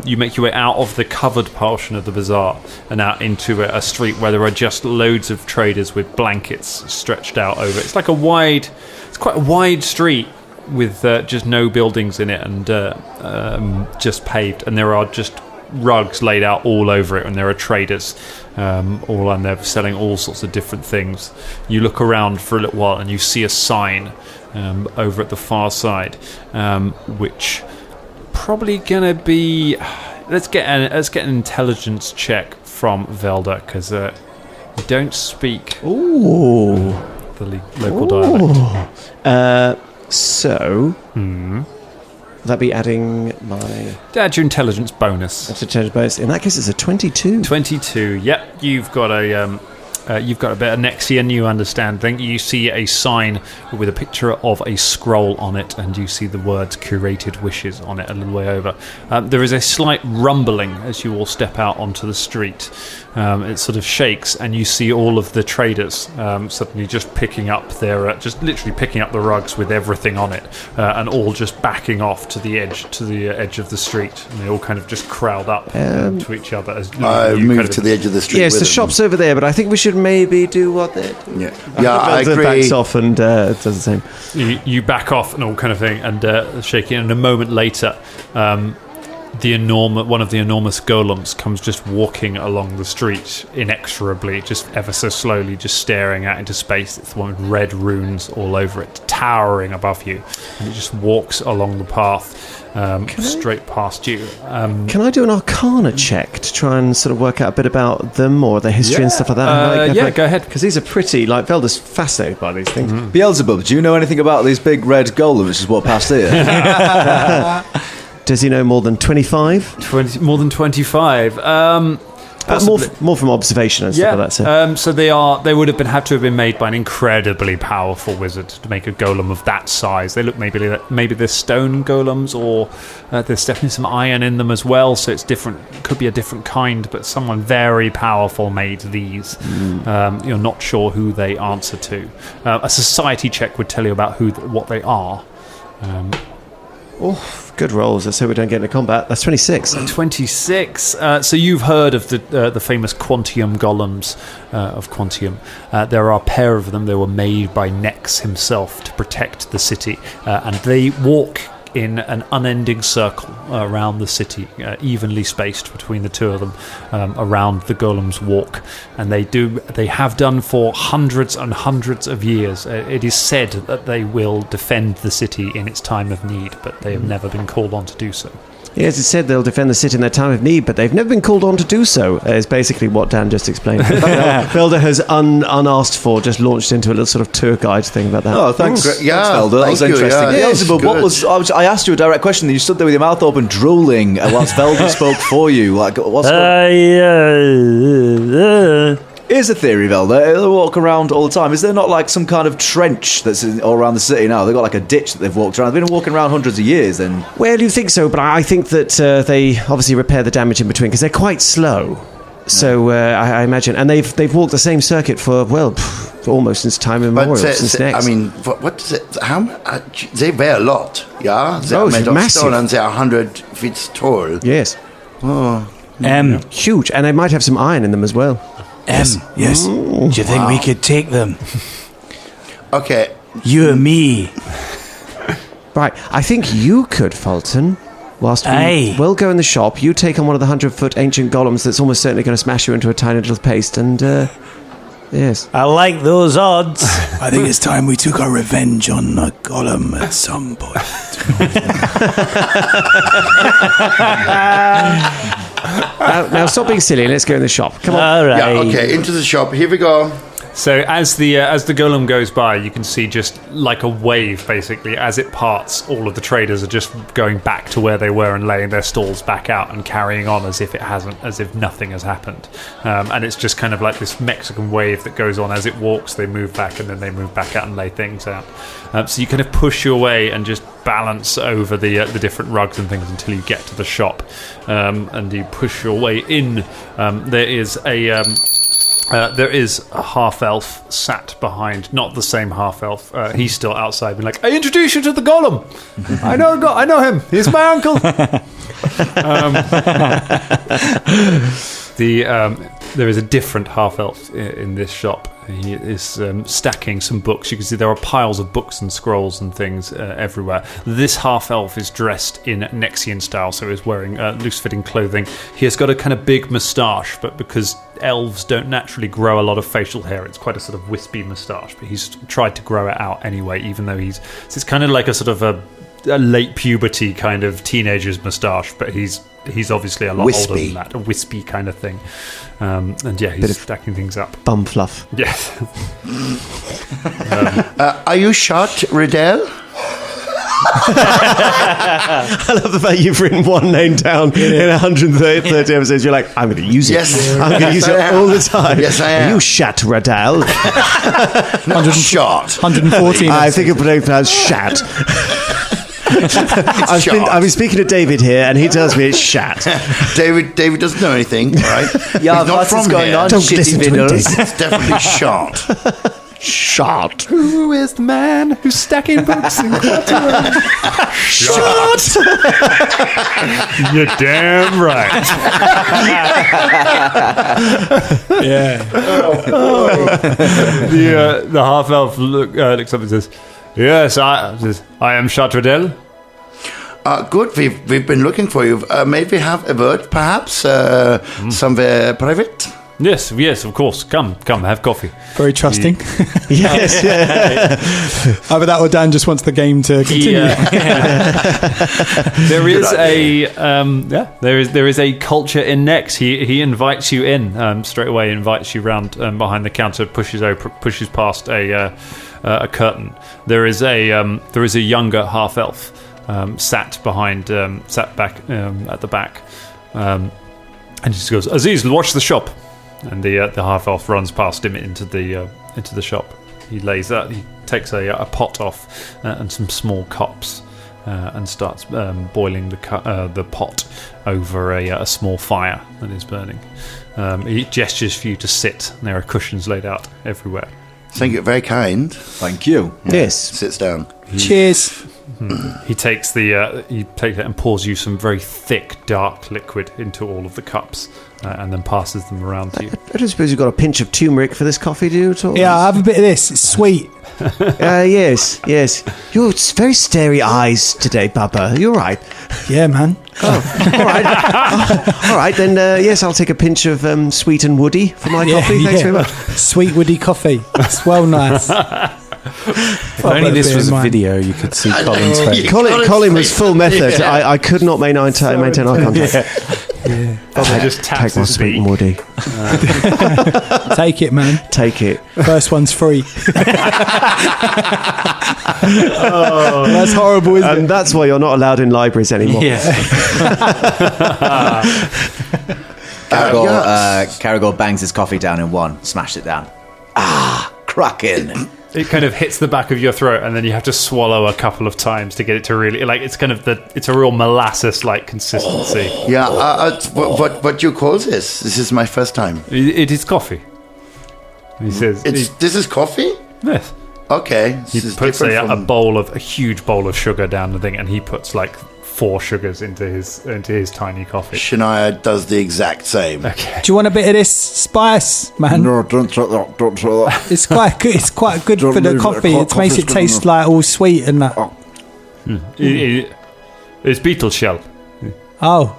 you make your way out of the covered portion of the bazaar and out into a street where there are just loads of traders with blankets stretched out over it. It's like it's quite a wide street with just no buildings in it and just paved, and there are just rugs laid out all over it, and there are traders all, and they're selling all sorts of different things. You look around for a little while and you see a sign over at the far side, which probably gonna be. Let's get an intelligence check from Velda, because you don't speak the local dialect. Would that be adding my... Add your intelligence bonus. That's a intelligence bonus. In that case, it's a 22. 22, yep. You've got a bit of Nexian, you understand. Then you see a sign with a picture of a scroll on it, and you see the words "Curated Wishes" on it a little way over. There is a slight rumbling as you all step out onto the street. It sort of shakes, and you see all of the traders suddenly just picking up just literally picking up the rugs with everything on it, and all just backing off to the edge of the street, and they all kind of just crowd up to each other. As I moved to the edge of the street. Yes, with the them. shop's over there, but I think we should maybe do what they're doing. Yeah, I agree. Backs off and does the same. You back off and all kind of thing, and shaking. And a moment later, one of the enormous golems comes just walking along the street inexorably, just ever so slowly, just staring out into space. It's the one with red runes all over it, towering above you, and it just walks along the path straight past you. Can I do an Arcana check to try and sort of work out a bit about them or their history and stuff like that? Go ahead. Because these are pretty, like, Velda's fascinated by these things. Mm-hmm. Beelzebub, do you know anything about these big red golems which is what passed here? Does he know more than 25? More than 25. More from observation and stuff like that. So they would have had to have been made by an incredibly powerful wizard to make a golem of that size. They look maybe they're stone golems, or there's definitely some iron in them as well. So it's different. Could be a different kind, but someone very powerful made these. You're not sure who they answer to. A society check would tell you about what they are. Good rolls. Let's hope we don't get into combat. That's 26. 26. So you've heard of the famous Quantium golems of Quantium. There are a pair of them. They were made by Nex himself to protect the city, and they walk in an unending circle around the city, evenly spaced between the two of them, around the golem's walk, and they have done for hundreds and hundreds of years. It is said that they will defend the city in its time of need, but they have never been called on to do so. Yes, it said they'll defend the city in their time of need, but they've never been called on to do so, is basically what Dan just explained. Velda has, unasked for, just launched into a little sort of tour guide thing about that. Oh, thanks. Yeah, thanks, Velda. That was interesting. Beelzebub, I asked you a direct question, and you stood there with your mouth open, drooling, whilst Velda spoke for you. Like, what's Here's a theory, Velda. They walk around all the time. Is there not like some kind of trench that's all around the city now? They've got like a ditch that they've walked around. They've been walking around hundreds of years. Then, well, you think so, but I think that they obviously repair the damage in between because they're quite slow. So I imagine, and they've walked the same circuit for almost since time immemorial. Since next. I mean, what does it? How they weigh a lot? Yeah, they're made of massive stone and they're 100 feet tall. Yes. Oh, huge, and they might have some iron in them as well. Yes. Do you think we could take them? Okay. You and me. Right. I think you could, Fulton. Whilst we'll go in the shop, you take on one of the 100-foot ancient golems that's almost certainly going to smash you into a tiny little paste, and yes. I like those odds. I think it's time we took our revenge on a golem at some point. Now stop being silly and let's go in the shop. Come on. All right. Yeah, okay, into the shop. Here we go. So as the golem goes by, you can see just like a wave, basically, as it parts. All of the traders are just going back to where they were and laying their stalls back out and carrying on as if nothing has happened. And it's just kind of like this Mexican wave that goes on as it walks. They move back and then they move back out and lay things out. So you kind of push your way and just balance over the different rugs and things until you get to the shop, and you push your way in. There is a half-elf sat behind, not the same half-elf. He's still outside, being like, "I introduce you to the golem. I know him. He's my uncle." There is a different half-elf in this shop. He is stacking some books. You can see there are piles of books and scrolls and things everywhere. This half-elf is dressed in Nexian style, so he's wearing loose-fitting clothing. He has got a kind of big moustache, but because elves don't naturally grow a lot of facial hair, it's quite a sort of wispy moustache, but he's tried to grow it out anyway, even though it's kind of like a sort of a late puberty kind of teenager's moustache, but he's obviously a lot older than that, a wispy kind of thing. And yeah, he's stacking things up. Bum fluff. Yes. Are you shot, Riddell? I love the fact you've written one name down in 130 episodes. You're like, I'm going to use it. Yes. I'm going to use it all the time. Yes, I am. You shat, Radal. Shot. 114. I think it's pronounced shat. I've been speaking to David here, and he tells me it's shat. David doesn't know anything, right? Yeah, he's not from going here. on? Don't listen to him, David. It's definitely shot. Shot. Who is the man who's stacking books in Quantium? Shot. You're damn right. Yeah. The half elf looks up and says, "Yes, I am Chateaudel." Good. We've been looking for you. May we have a word, perhaps, somewhere private? Yes, of course. Come, have coffee. Very trusting. Yes. Yeah. Either that or Dan just wants the game to continue. There is a culture in Nex. He invites you in straight away. Invites you round behind the counter. Pushes past a curtain. There is a younger half elf sat back at the back, and he just goes, "Aziz, watch the shop." And the half elf runs past him into the shop. He takes a pot off and some small cups and starts boiling the pot over a small fire that is burning. He gestures for you to sit. And there are cushions laid out everywhere. Thank you. Very kind. Thank you. Yes. Sits down. Cheers. He takes it and pours you some very thick, dark liquid into all of the cups, and then passes them around to you. I don't suppose you've got a pinch of turmeric for this coffee, do you, at all? Yeah, I'll have a bit of this. It's sweet. Yes. You're very starry eyes today, Baba. You're right. Yeah, man. Oh, all right. All right, then, yes, I'll take a pinch of sweet and woody for my coffee. Thanks very much. Sweet woody coffee. It's well nice. If only this was a video, you could see Colin's face. Colin was full method. Yeah. I could not maintain eye contact. Yeah. Just take my sweet and woody. Take it, man. Take it. First one's free. That's horrible, isn't it? And that's why you're not allowed in libraries anymore. Yeah. Caragor bangs his coffee down in one, smashed it down. Cracking. It kind of hits the back of your throat, and then you have to swallow a couple of times to get it to really it's a real molasses-like consistency. Yeah. What do you call this? This is my first time. It is coffee. He says, "This is coffee." Yes. Okay. He puts a huge bowl of sugar down the thing, and he puts like 4 sugars into his tiny coffee. Shania does the exact same. Okay. Do you want a bit of this spice, man? No, don't try that. Don't try that. It's quite good. It's quite good for the coffee. It makes it taste like all sweet and that. It's beetle shell. Oh.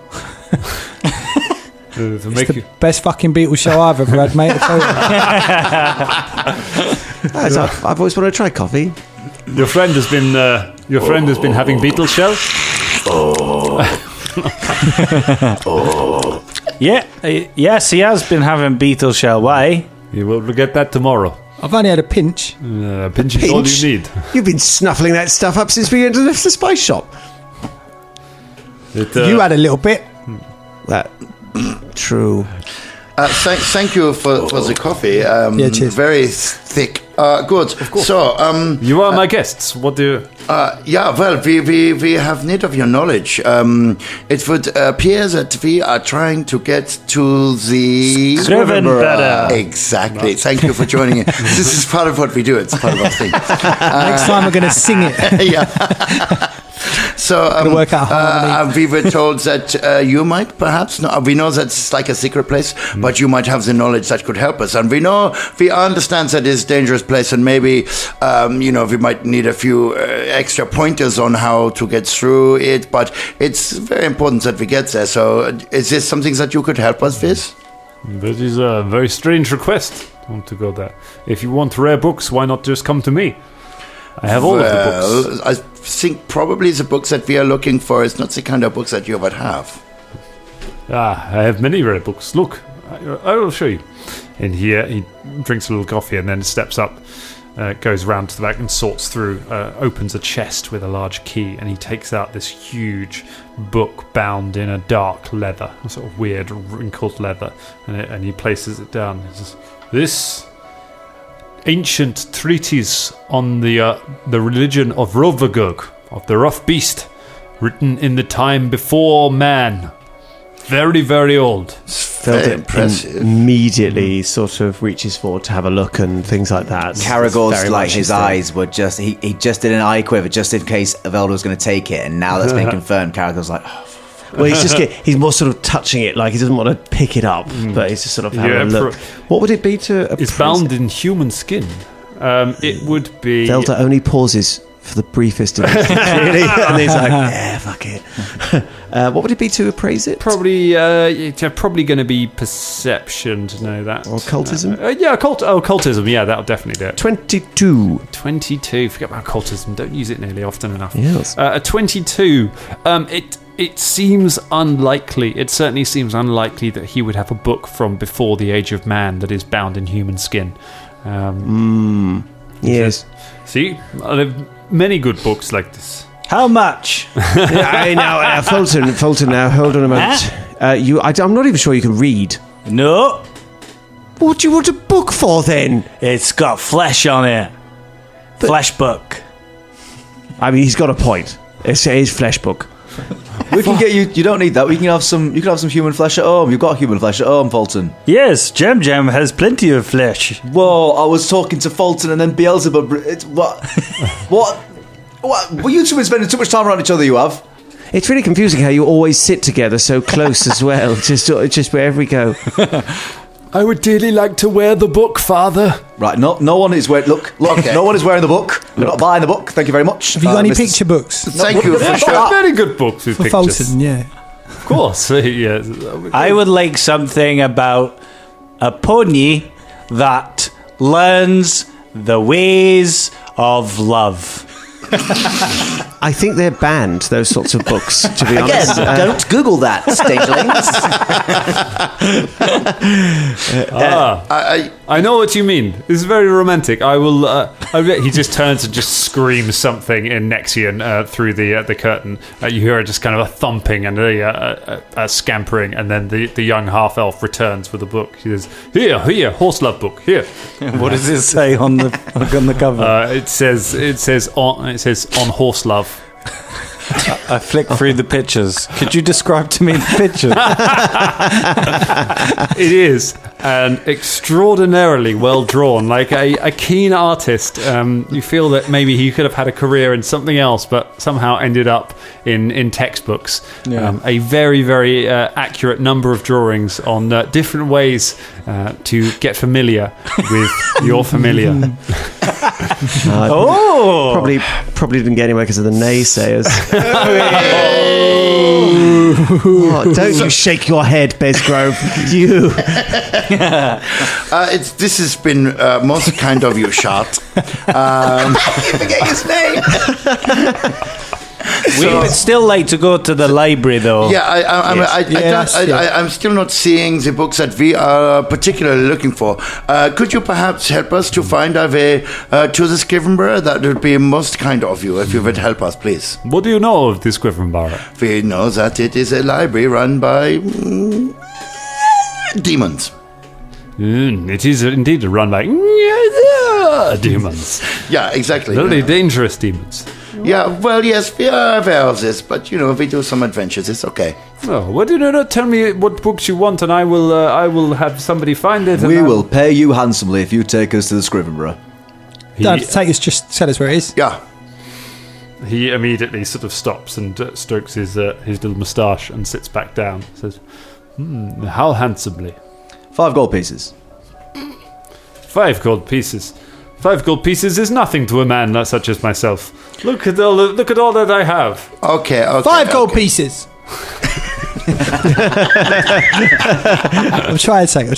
It's the best fucking beetle shell I've ever had, mate. I've always wanted to try coffee. Your friend has been having beetle shell. Yeah, yes, he has been having beetle shell. Why? You will get that tomorrow. I've only had a pinch. Pinch is all you need. You've been snuffling that stuff up since we entered the spice shop. You had a little bit. That true. Thank you for the coffee. Cheers. Very thick. Good. Of course. So, you are my guests. What do you... we have need of your knowledge. It would appear that we are trying to get to the... Exactly. Thank you for joining in. This is part of what we do. It's part of our thing. Next time we're going to sing it. Yeah. So work out we were told that you might perhaps know, we know that it's like a secret place, but you might have the knowledge that could help us. And we understand that it's a dangerous place, and maybe we might need a few extra pointers on how to get through it. But it's very important that we get there. So is this something that you could help us with? That is a very strange request. I want to go there. If you want rare books, why not just come to me? I have all of the books. I think probably the books that we are looking for is not the kind of books that you would have. I have many rare books. Look, I will show you. And here he drinks a little coffee and then steps up, goes round to the back and sorts through, opens a chest with a large key, and he takes out this huge book bound in a dark leather, a sort of weird wrinkled leather, and he places it down. He says, "This ancient treatise on the religion of Rovagug, of the rough beast, written in the time before man. Very, very old." Very impressive. Immediately sort of reaches forward to have a look and things like that. Caragor's like his eyes were just he just did an eye quiver just in case Velda was going to take it, and now that's been confirmed. Caragor's like, oh. Well, he's more sort of touching it, like he doesn't want to pick it up, but he's just sort of having a look. What would it be to... It's bound in human skin. It would be... Velda only pauses for the briefest of it, really, and he's like, yeah, fuck it. What would it be to appraise it? Probably going to be perception to know that. Or occultism? Occultism, yeah, that'll definitely do it. 22. Forget about occultism, don't use it nearly often enough. Yes. A 22, it seems unlikely, it certainly seems unlikely that he would have a book from before the age of man that is bound in human skin. Yes. See, there are many good books like this. How much? Now, Fulton, now, hold on a moment. I'm not even sure you can read. No. What do you want a book for, then? It's got flesh on it. Flesh book. I mean, he's got a point. It's a flesh book. We can get you. You don't need that. You can have some human flesh at home. You've got human flesh at home, Fulton. Yes, Jam has plenty of flesh. Whoa! I was talking to Fulton and then Beelzebub. What? Well, you two have been spending too much time around each other. You have. It's really confusing how you always sit together so close as well. Just wherever we go. I would dearly like to wear the book, Father. Right, no one is wearing... Look, okay. No one is wearing the book. We're not buying the book. Thank you very much. Have you got any picture books? Thank you for sure. Very good books with for pictures. Fulton, yeah. Of course, yeah. I would like something about a pony that learns the ways of love. I think they're banned, those sorts of books, to be honest. Again, don't Google that, stagelings. I know what you mean. This is very romantic. I will... he just turns and just screams something in Nexian through the curtain. You hear just kind of a thumping and a scampering, and then the young half-elf returns with a book. He says, here, horse love book, here. What does it say on the cover? It says on horse love. I flick through the pictures. Could you describe to me the picture? It is an extraordinarily well drawn, like a keen artist. You feel that maybe he could have had a career in something else, but somehow ended up in textbooks. Yeah. A very, very accurate number of drawings on different ways to get familiar with your familiar. Probably didn't get anywhere because of the naysayers. Don't you shake your head, Bezgrove. You. This has been most kind of you, Shart. You forget his name. It's still late to go to the library, though. Yeah, I'm still not seeing the books that we are particularly looking for. Could you perhaps help us to find our way to the Scrivenborough? That would be most kind of you if you would help us, please. What do you know of the Scrivenborough? We know that it is a library run by demons. It is indeed run by demons. Yeah, exactly. Very dangerous demons. Yeah, well, yes, we are aware of this, but, if we do some adventures, it's okay. Oh, well, tell me what books you want, and I will have somebody find it. We will pay you handsomely if you take us to the Scrivenborough. Don't have to take us, just tell us where it is. Yeah. He immediately sort of stops and strokes his little moustache and sits back down. Says, how handsomely? 5 gold pieces. 5 gold pieces. 5 gold pieces is nothing to a man such as myself. Look at all that I have. Okay. 5 gold pieces. I'll try a second.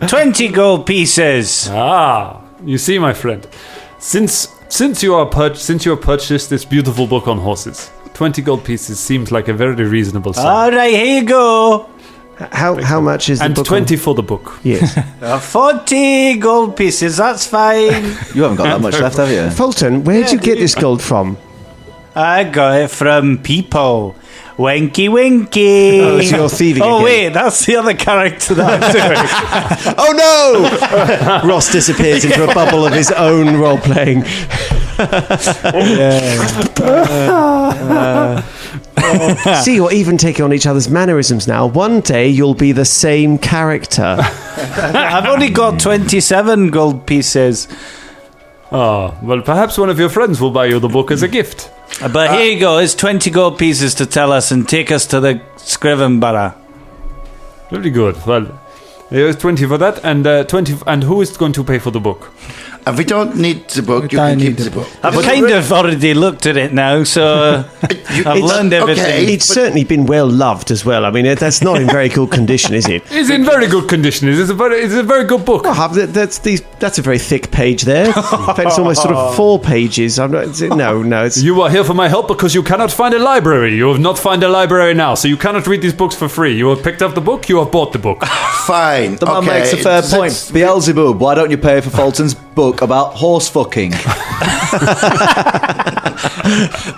20 gold pieces. Ah, you see, my friend, since you have purchased this beautiful book on horses, 20 gold pieces seems like a very reasonable sum. All right, here you go. How much is the book? And 20 for the book. Yes. 40 gold pieces, that's fine. You haven't got that much left, have you? Fulton, where did you get this gold from? I got it from people. Winky winky. Oh, so you're thieving again. Wait, that's the other character that I'm doing. Oh no! Ross disappears into a bubble of his own role-playing. See, you're even taking on each other's mannerisms now. One day you'll be the same character. I've only got 27 gold pieces. Oh, well, perhaps one of your friends will buy you the book as a gift. But here you go, it's 20 gold pieces to tell us and take us to the Scrivenborough. Very good. Well, there's 20 for that, and 20. And who is going to pay for the book? We don't need the book. You can keep the book. I've kind of already looked at it now, so I've learned everything. Okay, it's certainly been well loved as well. I mean, that's not in very good condition, is it? It's in very good condition. It's a very good book. That's a very thick page there. In fact, it's almost sort of 4 pages. No. You are here for my help because you cannot find a library. You have not found a library now, so you cannot read these books for free. You have picked up the book. You have bought the book. Fine. The man makes a fair point. Beelzebub, why don't you pay for Fulton's book about horse fucking?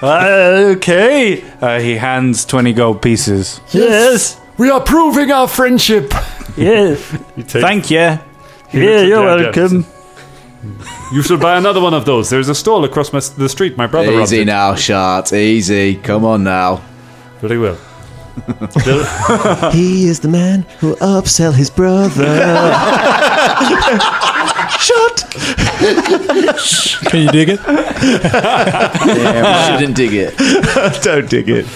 Okay. He hands 20 gold pieces. Yes. We are proving our friendship. Yes. Thank you. Yeah, you're welcome. You should buy another one of those. There's a stall across the street. My brother runs it. Easy now, Shart. Easy. Come on now. Very well. He is the man who upsell his brother. Shut. Can you dig it? Yeah, we shouldn't dig it. Don't dig it.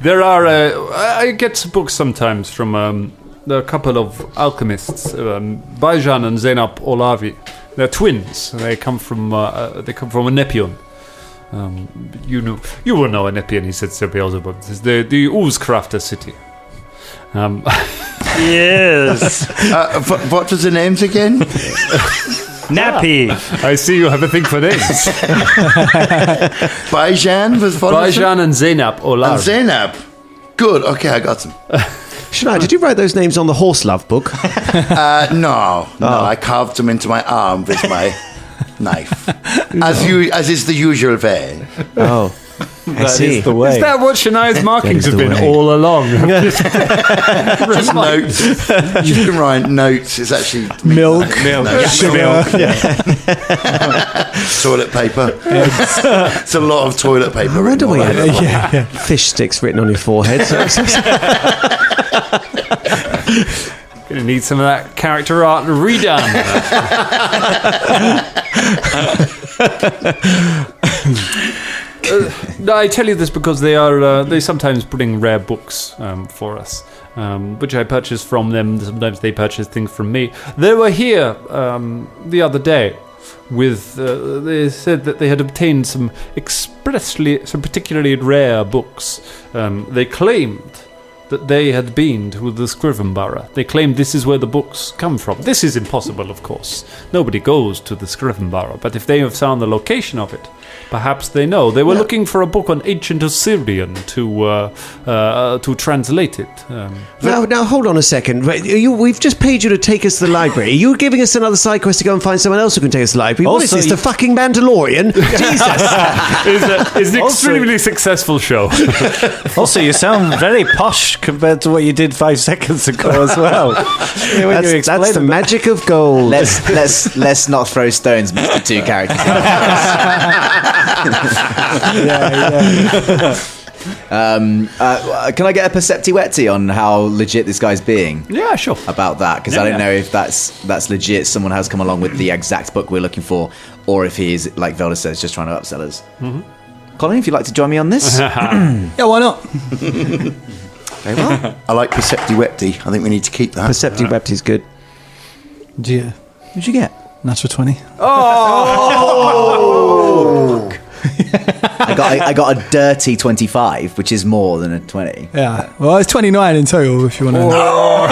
There are. I get books sometimes from a couple of alchemists, Bajan and Zainab Olavi. They're twins. They come from a Nepion. You will know a Nepion. He said to Beelzebub. This is the Oozecrafter city. Yes. What was the names again? Nappy. I see you have a thing for names. Bajan was Bajan and Zainab Olavi. And Zainab. Good. Okay, I got them. Shania, did you write those names on the horse love book? No, I carved them into my arm with my knife, as is the usual way. Oh, I see. Is the way. Is that what Shania's markings have been all along? Just notes. You can write notes. It's actually Milk. Sugar. Toilet paper. It's a lot of toilet paper. I wonder why you had Yeah. fish sticks written on your forehead. Gonna need some of that character art redone. I tell you this because they sometimes bring rare books for us, which I purchase from them. Sometimes they purchase things from me. They were here the other day with. They said that they had obtained some particularly rare books. They claimed that they had been to the Scrivenborough. They claimed this is where the books come from. This is impossible, of course. Nobody goes to the Scrivenborough, but if they have found the location of it, perhaps they know. They were looking for a book on ancient Assyrian to translate it. Now, hold on a second. We've just paid you to take us to the library. Are you giving us another side quest to go and find someone else who can take us to the library? What is this, the fucking Mandalorian? Jesus! It's an extremely successful show. Also, you sound very posh compared to what you did 5 seconds ago as well. That's the magic of gold. Let's not throw stones between the two characters. Can I get a percepti-wetty on how legit this guy's being? Yeah, sure. About that, because I don't know if that's legit. Someone has come along with the exact book we're looking for, or if he is, like Velda says, just trying to upsell us. Mm-hmm. Colin, if you'd like to join me on this. Yeah, why not? Very well. I like percepti-wepti. I think we need to keep that. Percepti-wepti is good. Yeah. What'd you get? Natural 20. Oh! I got a dirty 25, which is more than a 20. Yeah. Well, it's 29 in total, if you want to know.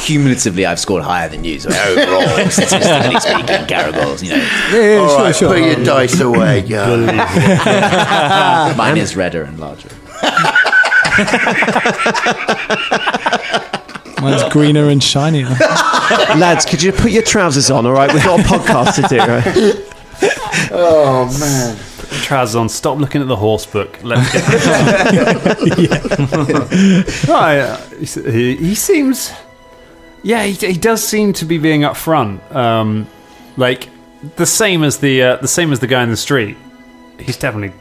Cumulatively, I've scored higher than you. So overall, statistically speaking, Garagles, you know. Yeah, sure. Put your dice away. Mine is redder and larger. Mine's greener and shinier. Lads, could you put your trousers on, all right? We've got a podcast to do, right? Oh, man. Put your trousers on. Stop looking at the horse book. Let's get He seems... Yeah, he does seem to be being upfront. Like, the same as the guy in the street. He's definitely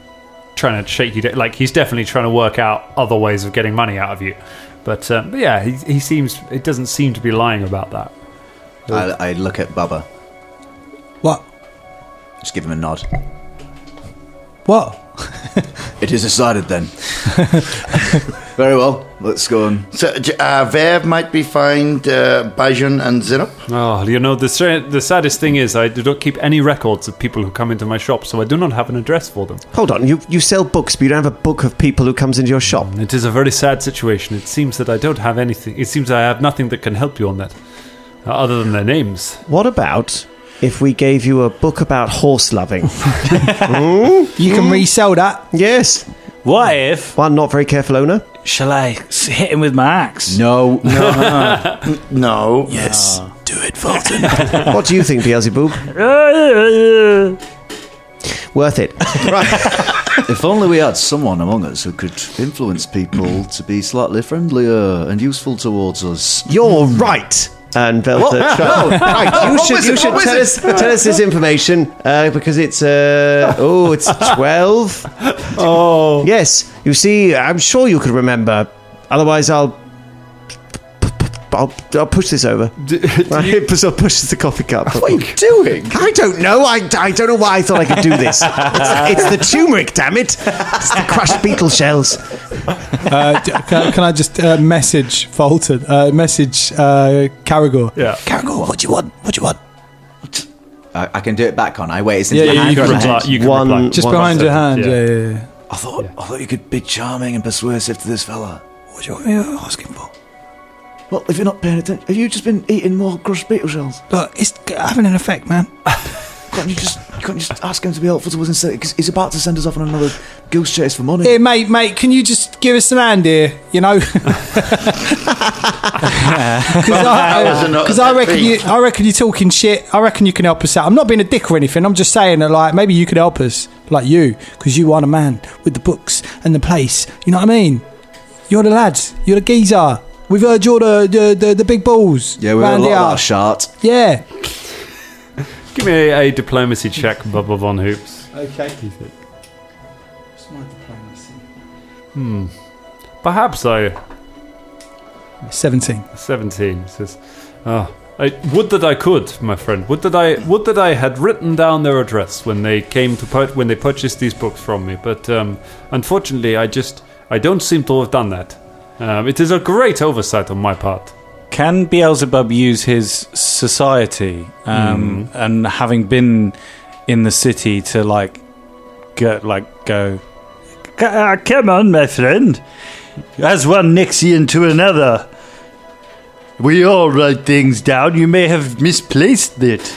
trying to shake you down. Like, he's definitely trying to work out other ways of getting money out of you. But yeah, he seems... It doesn't seem to be lying about that. I look at Bubba. What? Just give him a nod. What? It is decided then. Very well, let's go on. So, where might we find Bajan and Zinop? Oh, you know, the saddest thing is I do not keep any records of people who come into my shop, so I do not have an address for them. Hold on, you sell books, but you don't have a book of people who comes into your shop. It is a very sad situation. It seems that I don't have anything. It seems I have nothing that can help you on that, other than their names. What about if we gave you a book about horse loving? You can resell that. Yes. What if? One not very careful owner. Shall I hit him with my axe? No. No. Yes. Do it, Fulton. What do you think, Beelzebub? Worth it. Right. If only we had someone among us who could influence people to be slightly friendlier and useful towards us. You're right. And Velta, right, you should tell us this information because it's 12. Oh, Yes, you see, I'm sure you could remember. Otherwise, I'll push this over. Right, so pushes the coffee cup. What are you doing? I don't know. I don't know why I thought I could do this. It's the turmeric, damn it! It's the crushed beetle shells. Can I just message Fulton? Message Caragor. yeah. Caragor, what do you want? What do you want? I can do it back on. I wait. It's Yeah, into my you hand. can reply. You can One- reply. Just One behind your hand. Yeah. Yeah. I thought you could be charming and persuasive to this fella. What do you want me asking for? Well, if you're not paying attention, have you just been eating more crushed beetle shells? Look, it's having an effect, man. Can't you just ask him to be helpful to us instead? Because he's about to send us off on another goose chase for money. Here, mate, can you just give us some hand here? You know, because I reckon you're talking shit. I reckon you can help us out. I'm not being a dick or anything. I'm just saying that, like, maybe you could help us, like you, because you are the man with the books and the place. You know what I mean? You're the lads. You're the geezer. We've heard you're the big balls. Yeah, we're a lot of shart. Yeah. Give me a diplomacy check, Bubba Von Hoops. Okay. What's my diplomacy? Perhaps 17. 17 says, would that I could, my friend. Would that I had written down their address when they came to when they purchased these books from me. But unfortunately, I don't seem to have done that. It is a great oversight on my part. Can Beelzebub use his society and having been in the city to go? Come on, my friend. As one Nixian to another. We all write things down. You may have misplaced it.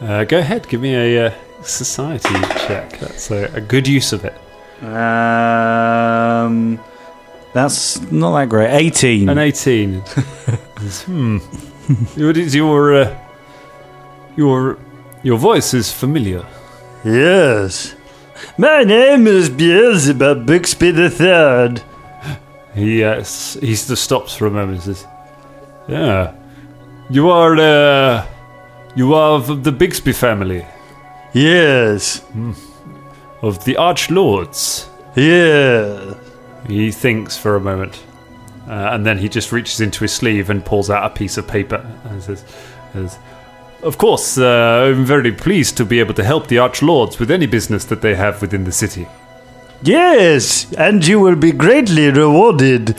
Go ahead, give me a society check. That's a good use of it. That's not that great. 18. An 18. What is your voice is familiar. Yes. My name is Beelzebub Bixby III. He just stops for a moment and says, "Yeah, you are of the Bixby family." Yes. Of the Archlords. Yeah. He thinks for a moment, and then he just reaches into his sleeve and pulls out a piece of paper and says, "Of course, I'm very pleased to be able to help the Archlords with any business that they have within the city." Yes, and you will be greatly rewarded.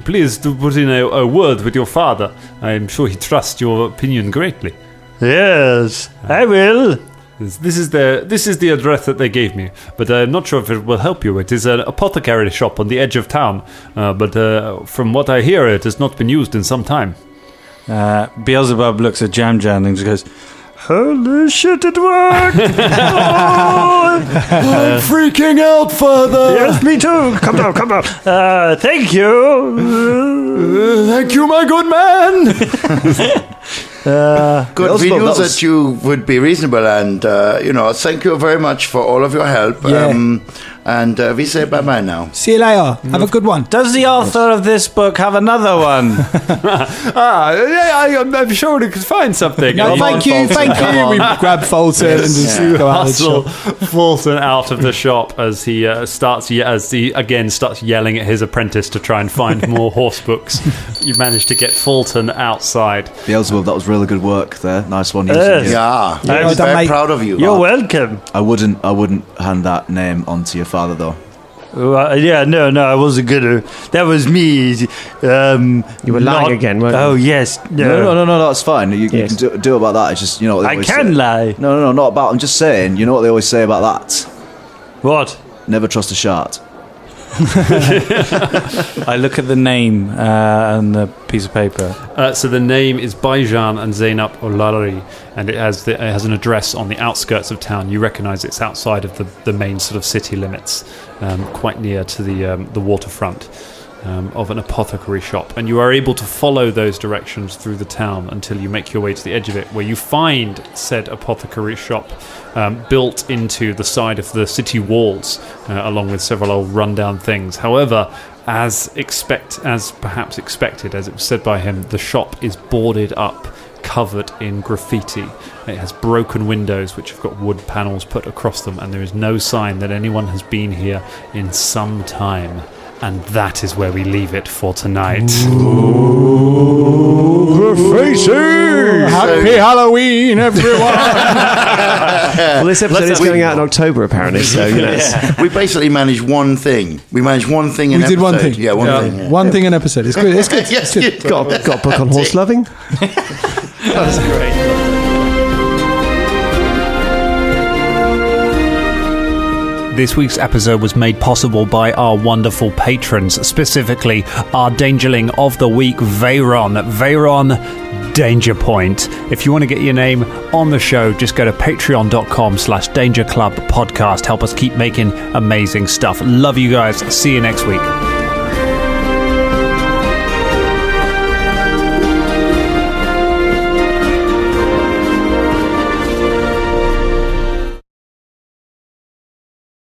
Please do put in a word with your father. I'm sure he trusts your opinion greatly. Yes, I will. This is the address that they gave me, but I'm not sure if it will help you. It is an apothecary shop on the edge of town, but from what I hear, it has not been used in some time. Beelzebub looks at Jam Jam and just goes, "Holy shit, it worked!" I'm freaking out, Father. Yes, me too. Come down. Thank you. Thank you, my good man. Good. We knew that you would be reasonable, and thank you very much for all of your help. Yeah. And we say bye-bye now. See you later. Have a good one. "Does the author of this book have another one?" I'm sure we could find something. No, thank you. We grab Fulton and just go out of the shop. Fulton out of the shop as he starts yelling at his apprentice to try and find more horse books. You managed to get Fulton outside. Beelzebub, that was really good work there. Nice one. Yeah, I'm very proud of you. You're welcome. I wouldn't hand that name on to your father, though. No, I wasn't gonna. That was me. You were lying again, weren't you? Oh, yes. No, that's fine. You can do about that. It's just, you know what they always say. Lie. No, not about. I'm just saying, you know what they always say about that? What? Never trust a shart. I look at the name and the piece of paper. So the name is Baijan and Zainab Olari, and it has an address on the outskirts of town. You recognise it's outside of the main sort of city limits, quite near to the waterfront of an apothecary shop. And you are able to follow those directions through the town until you make your way to the edge of it, where you find said apothecary shop built into the side of the city walls, along with several old rundown things. However, as perhaps expected, as it was said by him, the shop is boarded up, covered in graffiti. It has broken windows which have got wood panels put across them, and there is no sign that anyone has been here in some time. And that is where we leave it for tonight. Graffiti! Happy Halloween, everyone! Well, this episode is going out in October, apparently. So we basically managed one thing. We managed one thing in episode. We did one thing. Yeah, one thing. Yeah. One thing an episode. It's good. It's good. Yes, it's good. got a book on horse loving. That was great. This week's episode was made possible by our wonderful patrons, specifically our Dangerling of the Week, Veyron. Veyron Danger Point. If you want to get your name on the show, just go to patreon.com/dangerclubpodcast. Help us keep making amazing stuff. Love you guys. See you next week.